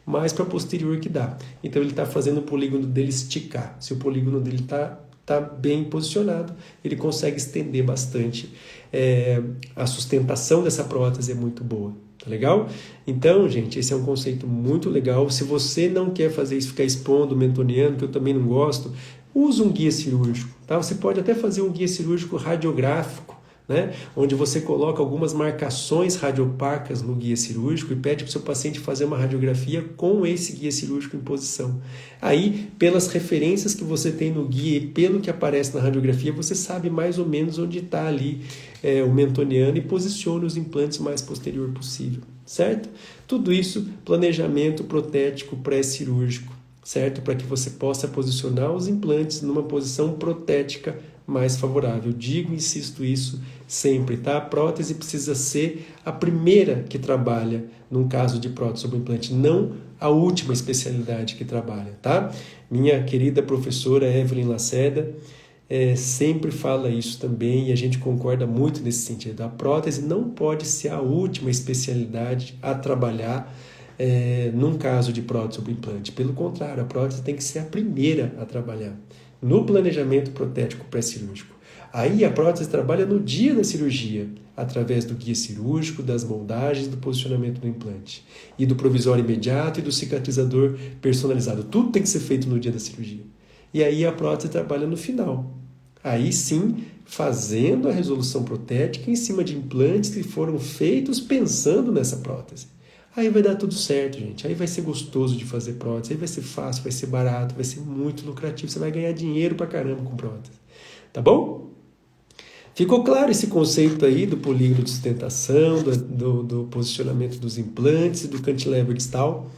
mais para posterior que dá. Então ele está fazendo o polígono dele esticar. Se o polígono dele está bem posicionado, ele consegue estender bastante. A sustentação dessa prótese é muito boa. Tá legal? Então, gente, esse é um conceito muito legal. Se você não quer fazer isso, ficar expondo o mentoniano, que eu também não gosto, usa um guia cirúrgico. Tá? Você pode até fazer um guia cirúrgico radiográfico, né? Onde você coloca algumas marcações radiopacas no guia cirúrgico e pede para o seu paciente fazer uma radiografia com esse guia cirúrgico em posição. Aí, pelas referências que você tem no guia e pelo que aparece na radiografia, você sabe mais ou menos onde está ali o mentoniano e posiciona os implantes o mais posterior possível, certo? Tudo isso, planejamento protético pré-cirúrgico, certo? Para que você possa posicionar os implantes numa posição protética mais favorável. Digo e insisto isso sempre, tá? A prótese precisa ser a primeira que trabalha num caso de prótese sobre implante, não a última especialidade que trabalha, tá? Minha querida professora Evelyn Lacerda sempre fala isso também e a gente concorda muito nesse sentido. A prótese não pode ser a última especialidade a trabalhar num caso de prótese sobre implante. Pelo contrário, a prótese tem que ser a primeira a trabalhar no planejamento protético pré-cirúrgico. Aí a prótese trabalha no dia da cirurgia, através do guia cirúrgico, das moldagens, do posicionamento do implante, e do provisório imediato e do cicatrizador personalizado. Tudo tem que ser feito no dia da cirurgia. E aí a prótese trabalha no final. Aí sim, fazendo a resolução protética em cima de implantes que foram feitos pensando nessa prótese. Aí vai dar tudo certo, gente. Aí vai ser gostoso de fazer prótese. Aí vai ser fácil, vai ser barato, vai ser muito lucrativo. Você vai ganhar dinheiro pra caramba com prótese. Tá bom? Ficou claro esse conceito aí do polígono de sustentação, do posicionamento dos implantes e do cantilever distal?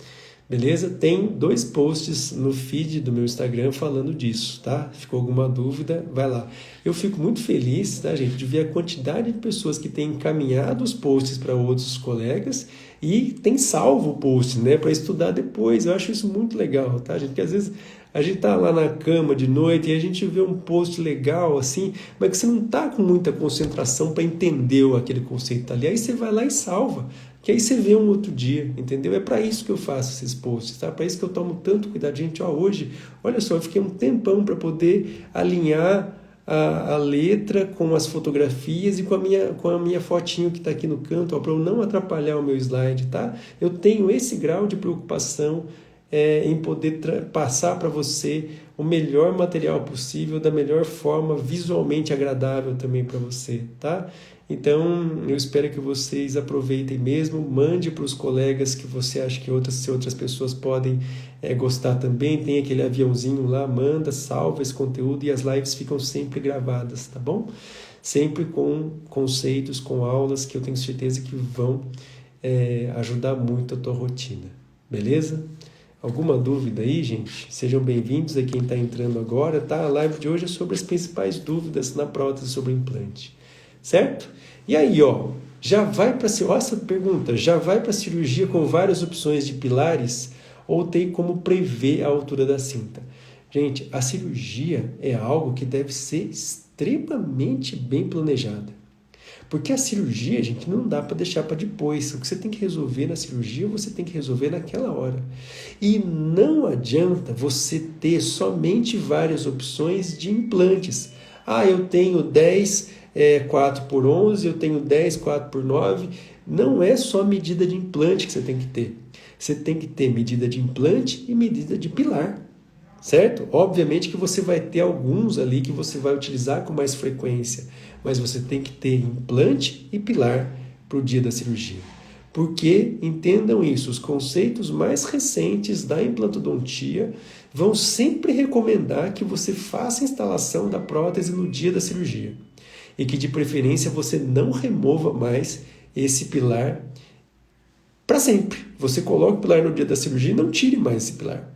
Beleza? Tem 2 posts no feed do meu Instagram falando disso, tá? Ficou alguma dúvida? Vai lá. Eu fico muito feliz, tá, gente, de ver a quantidade de pessoas que têm encaminhado os posts para outros colegas e tem salvo o post, né, para estudar depois. Eu acho isso muito legal, tá, gente? Porque às vezes a gente tá lá na cama de noite e a gente vê um post legal assim, mas que você não tá com muita concentração para entender aquele conceito ali. Aí você vai lá e salva. Que aí você vê um outro dia, entendeu? É para isso que eu faço esses posts, tá? Para isso que eu tomo tanto cuidado. Gente, hoje, olha só, eu fiquei um tempão para poder alinhar a letra com as fotografias e com a minha fotinho que está aqui no canto, para eu não atrapalhar o meu slide, tá? Eu tenho esse grau de preocupação em poder passar para você o melhor material possível, da melhor forma, visualmente agradável também para você, tá? Então, eu espero que vocês aproveitem mesmo, mande para os colegas que você acha que outras pessoas podem gostar também, tem aquele aviãozinho lá, manda, salva esse conteúdo e as lives ficam sempre gravadas, tá bom? Sempre com conceitos, com aulas que eu tenho certeza que vão ajudar muito a tua rotina, beleza? Alguma dúvida aí, gente? Sejam bem-vindos a quem está entrando agora, tá? A live de hoje é sobre as principais dúvidas na prótese sobre implante. Certo? E aí, já vai para essa pergunta, já vai para a cirurgia com várias opções de pilares ou tem como prever a altura da cinta? Gente, a cirurgia é algo que deve ser extremamente bem planejada. Porque a cirurgia, gente, não dá para deixar para depois. O que você tem que resolver na cirurgia, você tem que resolver naquela hora. E não adianta você ter somente várias opções de implantes. Eu tenho 10 4x11, eu tenho 10 4x9. Não é só medida de implante que você tem que ter. Você tem que ter medida de implante e medida de pilar, certo? Obviamente que você vai ter alguns ali que você vai utilizar com mais frequência, mas você tem que ter implante e pilar para o dia da cirurgia. Porque, entendam isso, os conceitos mais recentes da implantodontia vão sempre recomendar que você faça a instalação da prótese no dia da cirurgia. E que, de preferência, você não remova mais esse pilar para sempre. Você coloca o pilar no dia da cirurgia e não tire mais esse pilar,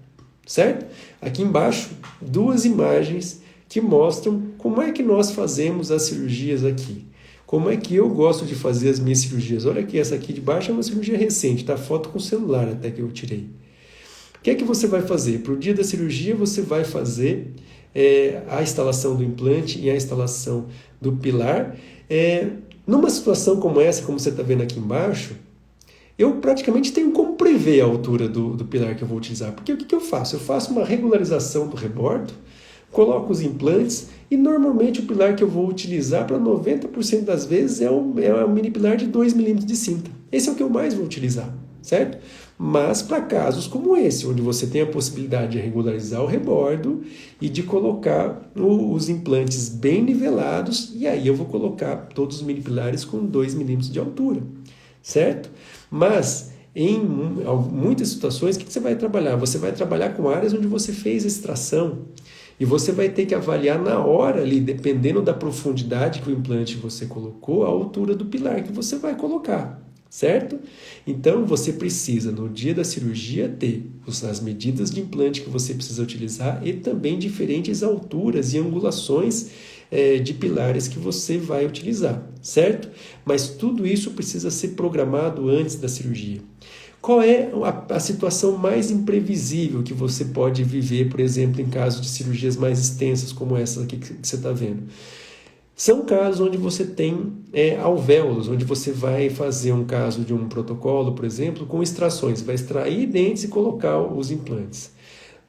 certo? Aqui embaixo, 2 imagens que mostram como é que nós fazemos as cirurgias aqui. Como é que eu gosto de fazer as minhas cirurgias. Olha aqui, essa aqui de baixo é uma cirurgia recente, tá? Foto com celular até que eu tirei. O que é que você vai fazer? Para o dia da cirurgia, você vai fazer a instalação do implante e a instalação do pilar. Numa situação como essa, como você está vendo aqui embaixo, eu praticamente tenho como prever a altura do pilar que eu vou utilizar. Porque o que eu faço? Eu faço uma regularização do rebordo, coloco os implantes e normalmente o pilar que eu vou utilizar para 90% das vezes é um mini pilar de 2 mm de cinta. Esse é o que eu mais vou utilizar. certo? Mas para casos como esse, onde você tem a possibilidade de regularizar o rebordo e de colocar os implantes bem nivelados, e aí eu vou colocar todos os mini pilares com 2 milímetros de altura, certo? Mas em muitas situações, o que você vai trabalhar? Você vai trabalhar com áreas onde você fez extração e você vai ter que avaliar na hora ali, dependendo da profundidade que o implante você colocou, a altura do pilar que você vai colocar, certo? Então você precisa, no dia da cirurgia, ter as medidas de implante que você precisa utilizar e também diferentes alturas e angulações de pilares que você vai utilizar, certo? Mas tudo isso precisa ser programado antes da cirurgia. Qual é a situação mais imprevisível que você pode viver, por exemplo, em caso de cirurgias mais extensas como essa aqui que você está vendo? São casos onde você tem alvéolos, onde você vai fazer um caso de um protocolo, por exemplo, com extrações. Você vai extrair dentes e colocar os implantes.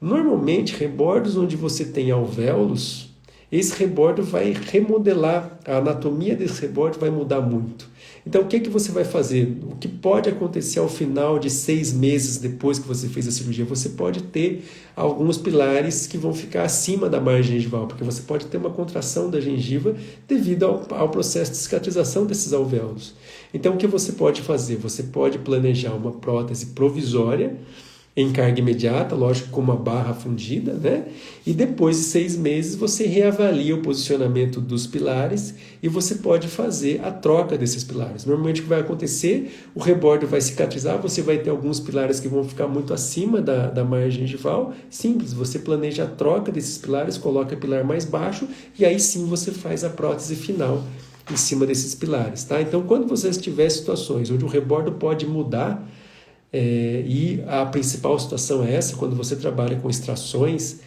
Normalmente, rebordos onde você tem alvéolos, esse rebordo vai remodelar, a anatomia desse rebordo vai mudar muito. Então, o que você vai fazer? O que pode acontecer ao final de 6 meses depois que você fez a cirurgia? Você pode ter alguns pilares que vão ficar acima da margem gengival, porque você pode ter uma contração da gengiva devido ao processo de cicatrização desses alvéolos. Então, o que você pode fazer? Você pode planejar uma prótese provisória em carga imediata, lógico, com uma barra fundida, né? E depois de 6 meses você reavalia o posicionamento dos pilares e você pode fazer a troca desses pilares. Normalmente o que vai acontecer, o rebordo vai cicatrizar, você vai ter alguns pilares que vão ficar muito acima da margem gengival. Simples, você planeja a troca desses pilares, coloca pilar mais baixo e aí sim você faz a prótese final em cima desses pilares, tá? Então, quando você tiver situações onde o rebordo pode mudar, e a principal situação é essa, quando você trabalha com extrações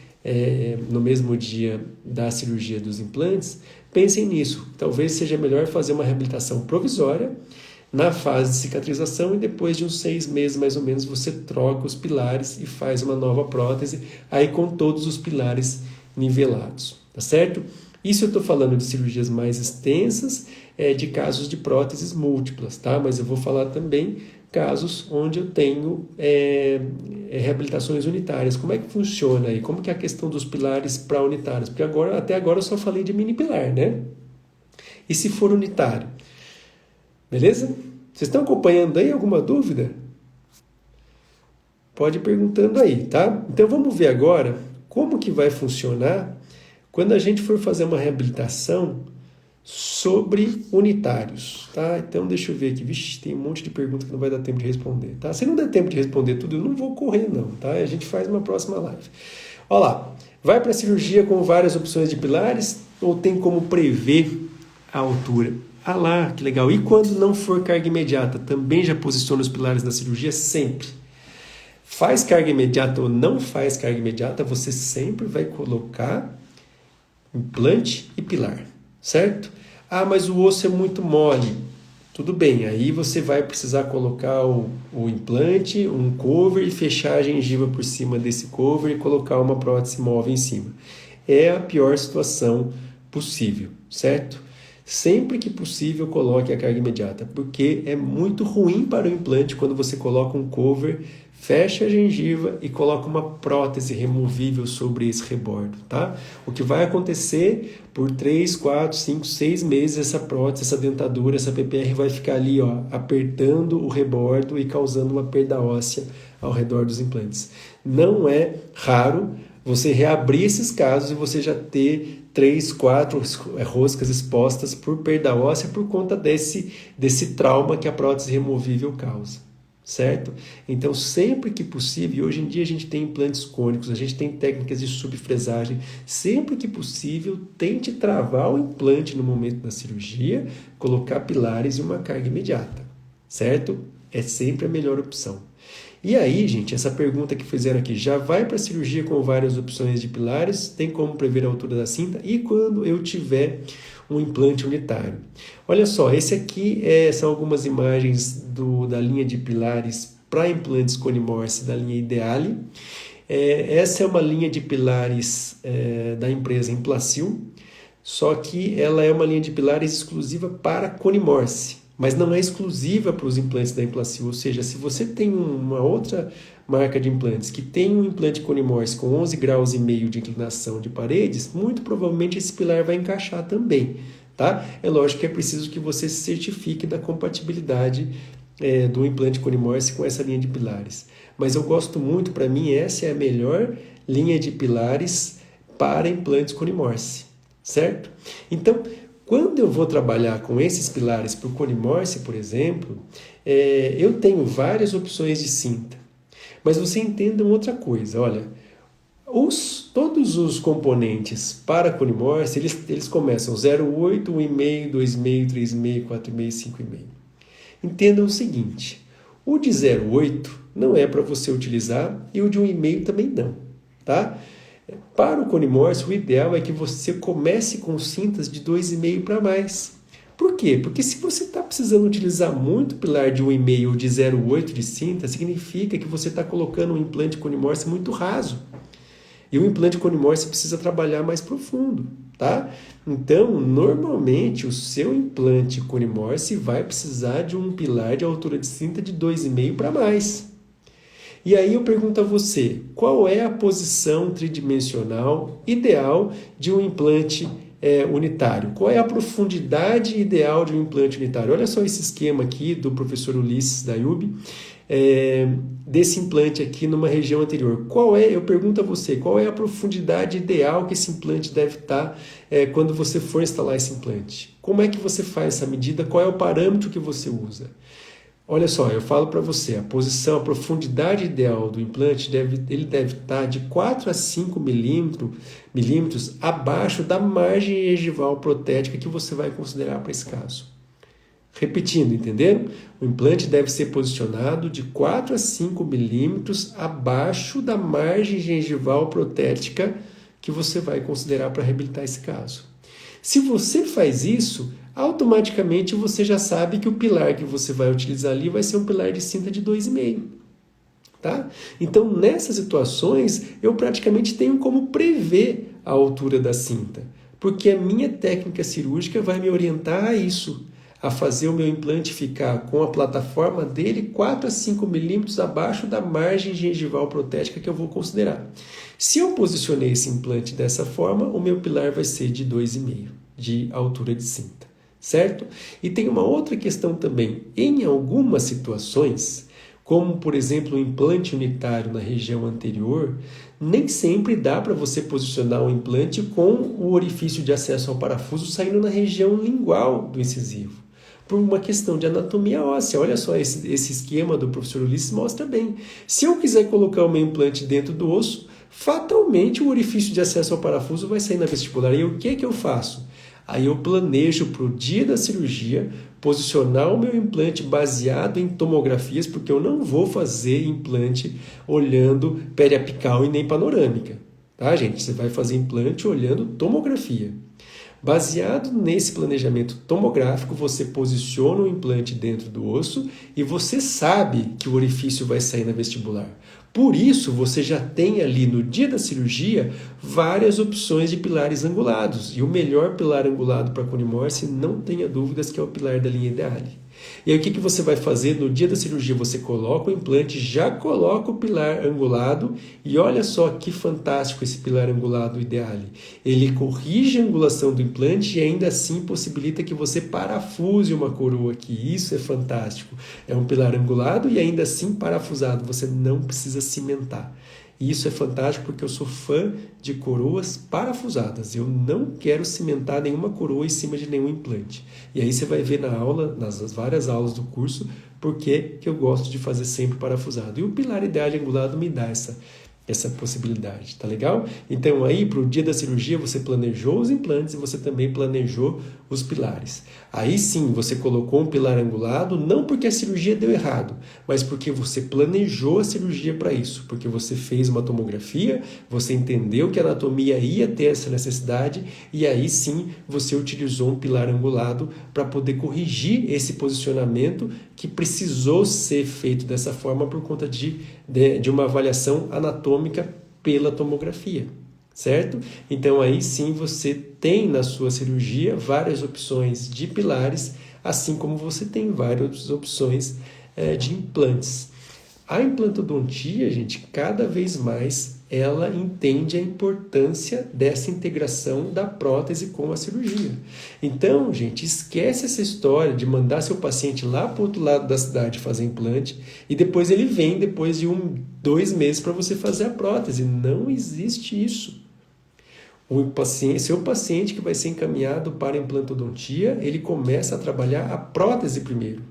no mesmo dia da cirurgia dos implantes, pensem nisso. Talvez seja melhor fazer uma reabilitação provisória na fase de cicatrização e depois de uns 6 meses mais ou menos você troca os pilares e faz uma nova prótese, aí com todos os pilares nivelados, tá certo? Isso eu estou falando de cirurgias mais extensas, de casos de próteses múltiplas, tá? Mas eu vou falar também casos onde eu tenho reabilitações unitárias. Como é que funciona aí? Como que é a questão dos pilares para unitários? Porque até agora eu só falei de mini pilar, né? E se for unitário? Beleza? Vocês estão acompanhando aí? Alguma dúvida? Pode ir perguntando aí, tá? Então vamos ver agora como que vai funcionar quando a gente for fazer uma reabilitação sobre unitários, tá? Então deixa eu ver aqui, vixe, tem um monte de perguntas que não vai dar tempo de responder, tá? Se não der tempo de responder tudo, eu não vou correr não, tá? A gente faz uma próxima live. Olha lá, vai para a cirurgia com várias opções de pilares ou tem como prever a altura? Ah lá, que legal. E quando não for carga imediata, também já posiciona os pilares na cirurgia? Sempre. Faz carga imediata ou não faz carga imediata, você sempre vai colocar implante e pilar. Certo? Ah, mas o osso é muito mole. Tudo bem, aí você vai precisar colocar o implante, um cover e fechar a gengiva por cima desse cover e colocar uma prótese móvel em cima. É a pior situação possível, certo? Sempre que possível, coloque a carga imediata, porque é muito ruim para o implante quando você coloca um cover, fecha a gengiva e coloca uma prótese removível sobre esse rebordo, tá? O que vai acontecer por 3, 4, 5, 6 meses, essa prótese, essa dentadura, essa PPR vai ficar ali, ó, apertando o rebordo e causando uma perda óssea ao redor dos implantes. Não é raro você reabrir esses casos e você já ter 3, 4 roscas expostas por perda óssea por conta desse trauma que a prótese removível causa, certo? Então, sempre que possível, e hoje em dia a gente tem implantes cônicos, a gente tem técnicas de subfresagem, sempre que possível, tente travar o implante no momento da cirurgia, colocar pilares e uma carga imediata, certo? É sempre a melhor opção. E aí, gente, essa pergunta que fizeram aqui, já vai para a cirurgia com várias opções de pilares, tem como prever a altura da cinta? E quando eu tiver um implante unitário? Olha só, esse aqui são algumas imagens da linha de pilares para implantes Cone-Morse da linha Ideale. Essa é uma linha de pilares da empresa Implacil, só que ela é uma linha de pilares exclusiva para Cone-Morse. mas não é exclusiva para os implantes da Implacil. Ou seja, se você tem uma outra marca de implantes que tem um implante Conimorse com 11 graus e meio de inclinação de paredes, muito provavelmente esse pilar vai encaixar também, tá? É lógico que é preciso que você se certifique da compatibilidade do implante Conimorse com essa linha de pilares. Mas eu gosto muito, para mim, essa é a melhor linha de pilares para implantes Conimorse, certo? Então, quando eu vou trabalhar com esses pilares para o Conimorse, por exemplo, eu tenho várias opções de cinta. Mas você entenda uma outra coisa, olha, todos os componentes para Conimorse, eles começam 0,8, 1,5, 2,5, 3,5, 4,5, 5,5. Entenda o seguinte, o de 0,8 não é para você utilizar e o de 1,5 também não, tá? Para o Conimorse, o ideal é que você comece com cintas de 2,5 para mais. Por quê? Porque se você está precisando utilizar muito pilar de 1,5 ou de 0,8 de cinta, significa que você está colocando um implante Conimorse muito raso. E o implante Conimorse precisa trabalhar mais profundo, tá? Então, normalmente, o seu implante Conimorse vai precisar de um pilar de altura de cinta de 2,5 para mais. E aí eu pergunto a você, qual é a posição tridimensional ideal de um implante unitário? Qual é a profundidade ideal de um implante unitário? Olha só esse esquema aqui do professor Ulisses da IUB, desse implante aqui numa região anterior. Eu pergunto a você, qual é a profundidade ideal que esse implante deve estar quando você for instalar esse implante? Como é que você faz essa medida? Qual é o parâmetro que você usa? Olha só, eu falo para você, a profundidade ideal do implante ele deve estar de 4 a 5 milímetros abaixo da margem gengival protética que você vai considerar para esse caso. Repetindo, entenderam? O implante deve ser posicionado de 4 a 5 milímetros abaixo da margem gengival protética que você vai considerar para reabilitar esse caso. Se você faz isso, automaticamente você já sabe que o pilar que você vai utilizar ali vai ser um pilar de cinta de 2,5. Tá? Então, nessas situações, eu praticamente tenho como prever a altura da cinta, porque a minha técnica cirúrgica vai me orientar a isso, a fazer o meu implante ficar com a plataforma dele 4 a 5 milímetros abaixo da margem gengival protética que eu vou considerar. Se eu posicionei esse implante dessa forma, o meu pilar vai ser de 2,5 de altura de cinta, certo? E tem uma outra questão também. Em algumas situações, como por exemplo o implante unitário na região anterior, nem sempre dá para você posicionar o implante com o orifício de acesso ao parafuso saindo na região lingual do incisivo, por uma questão de anatomia óssea. Olha só, esse esquema do professor Ulisses mostra bem. Se eu quiser colocar o meu implante dentro do osso, fatalmente o orifício de acesso ao parafuso vai sair na vestibular. E o que eu faço? Aí eu planejo para o dia da cirurgia posicionar o meu implante baseado em tomografias, porque eu não vou fazer implante olhando periapical e nem panorâmica. Tá, gente? Você vai fazer implante olhando tomografia. Baseado nesse planejamento tomográfico, você posiciona o implante dentro do osso e você sabe que o orifício vai sair na vestibular. Por isso, você já tem ali no dia da cirurgia várias opções de pilares angulados. E o melhor pilar angulado para Conimorse, não tenha dúvidas, que é o pilar da linha Ideale. E aí o que você vai fazer no dia da cirurgia? Você coloca o implante, já coloca o pilar angulado e olha só que fantástico esse pilar angulado Ideale. Ele corrige a angulação do implante e ainda assim possibilita que você parafuse uma coroa aqui. Isso é fantástico. É um pilar angulado e ainda assim parafusado. Você não precisa cimentar. E isso é fantástico porque eu sou fã de coroas parafusadas. Eu não quero cimentar nenhuma coroa em cima de nenhum implante. E aí você vai ver na aula, nas várias aulas do curso, porque que eu gosto de fazer sempre parafusado. E o pilar Ideale angulado me dá essa possibilidade, tá legal? Então aí para o dia da cirurgia você planejou os implantes e você também planejou os pilares. Aí sim você colocou um pilar angulado, não porque a cirurgia deu errado, mas porque você planejou a cirurgia para isso, porque você fez uma tomografia, você entendeu que a anatomia ia ter essa necessidade e aí sim você utilizou um pilar angulado para poder corrigir esse posicionamento que precisou ser feito dessa forma por conta de uma avaliação anatômica pela tomografia, certo? Então aí sim você tem na sua cirurgia várias opções de pilares assim como você tem várias opções de implantes. A implantodontia, gente, cada vez mais ela entende a importância dessa integração da prótese com a cirurgia. Então, gente, esquece essa história de mandar seu paciente lá para o outro lado da cidade fazer implante e depois ele vem depois de 2 meses para você fazer a prótese. Não existe isso. Seu paciente que vai ser encaminhado para a implantodontia, ele começa a trabalhar a prótese primeiro.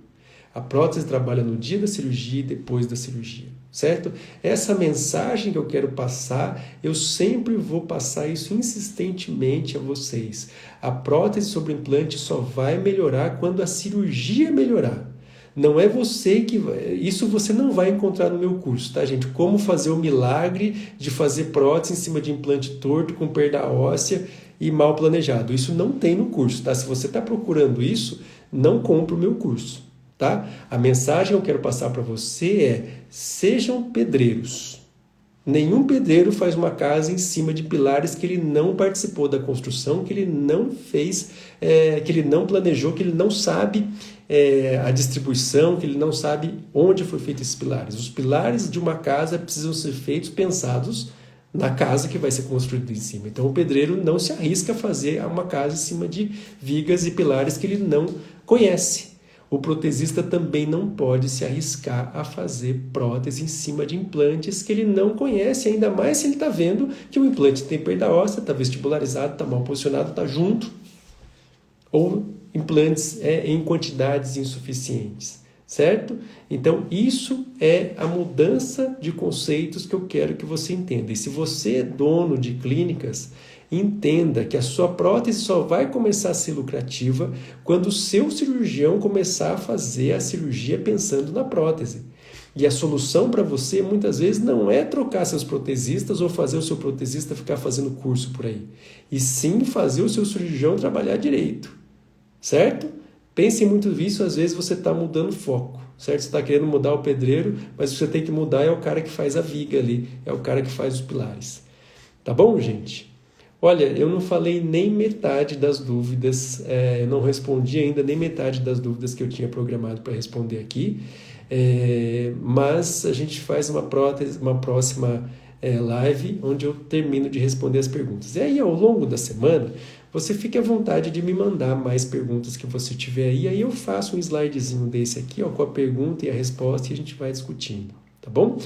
A prótese trabalha no dia da cirurgia e depois da cirurgia, certo? Essa mensagem que eu quero passar, eu sempre vou passar isso insistentemente a vocês. A prótese sobre implante só vai melhorar quando a cirurgia melhorar. Não é você que vai... Isso você não vai encontrar no meu curso, tá, gente? Como fazer o milagre de fazer prótese em cima de implante torto, com perda óssea e mal planejado. Isso não tem no curso, tá? Se você está procurando isso, não compre o meu curso. Tá? A mensagem que eu quero passar para você é: sejam pedreiros. Nenhum pedreiro faz uma casa em cima de pilares que ele não participou da construção, que ele não fez, que ele não planejou, que ele não sabe a distribuição, que ele não sabe onde foi feito esses pilares. Os pilares de uma casa precisam ser feitos, pensados na casa que vai ser construída em cima. Então o pedreiro não se arrisca a fazer uma casa em cima de vigas e pilares que ele não conhece. O protesista também não pode se arriscar a fazer prótese em cima de implantes que ele não conhece, ainda mais se ele está vendo que o implante tem perda óssea, está vestibularizado, está mal posicionado, está junto, ou implantes em quantidades insuficientes, certo? Então, isso é a mudança de conceitos que eu quero que você entenda. E se você é dono de clínicas, entenda que a sua prótese só vai começar a ser lucrativa quando o seu cirurgião começar a fazer a cirurgia pensando na prótese. E a solução para você, muitas vezes, não é trocar seus protesistas ou fazer o seu protesista ficar fazendo curso por aí. E sim fazer o seu cirurgião trabalhar direito. Certo? Pense muito nisso, às vezes você está mudando foco. Certo? Você está querendo mudar o pedreiro, mas o que você tem que mudar é o cara que faz a viga ali, é o cara que faz os pilares. Tá bom, gente? Olha, eu não falei nem metade das dúvidas, eu não respondi ainda nem metade das dúvidas que eu tinha programado para responder aqui, mas a gente faz uma próxima live onde eu termino de responder as perguntas. E aí, ao longo da semana, você fique à vontade de me mandar mais perguntas que você tiver aí, eu faço um slidezinho desse aqui, ó, com a pergunta e a resposta e a gente vai discutindo, tá bom?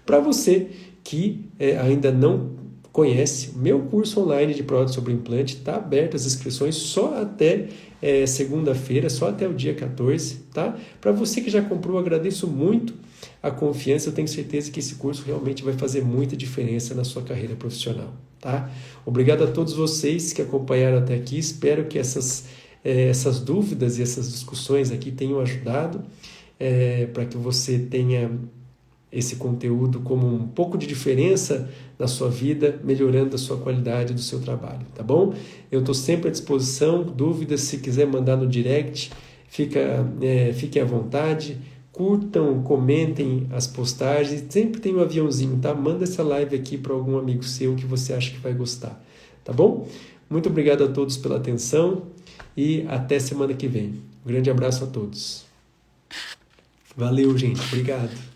Para você que ainda não conhece, meu curso online de prótese sobre implante está aberto as inscrições só até segunda-feira, só até o dia 14, tá? Para você que já comprou, agradeço muito a confiança, eu tenho certeza que esse curso realmente vai fazer muita diferença na sua carreira profissional, tá? Obrigado a todos vocês que acompanharam até aqui, espero que essas dúvidas e essas discussões aqui tenham ajudado para que você tenha esse conteúdo como um pouco de diferença na sua vida, melhorando a sua qualidade do seu trabalho, tá bom? Eu estou sempre à disposição, dúvidas, se quiser mandar no direct, fiquem à vontade, curtam, comentem as postagens, sempre tem um aviãozinho, tá? Manda essa live aqui para algum amigo seu que você acha que vai gostar, tá bom? Muito obrigado a todos pela atenção e até semana que vem. Um grande abraço a todos. Valeu, gente. Obrigado.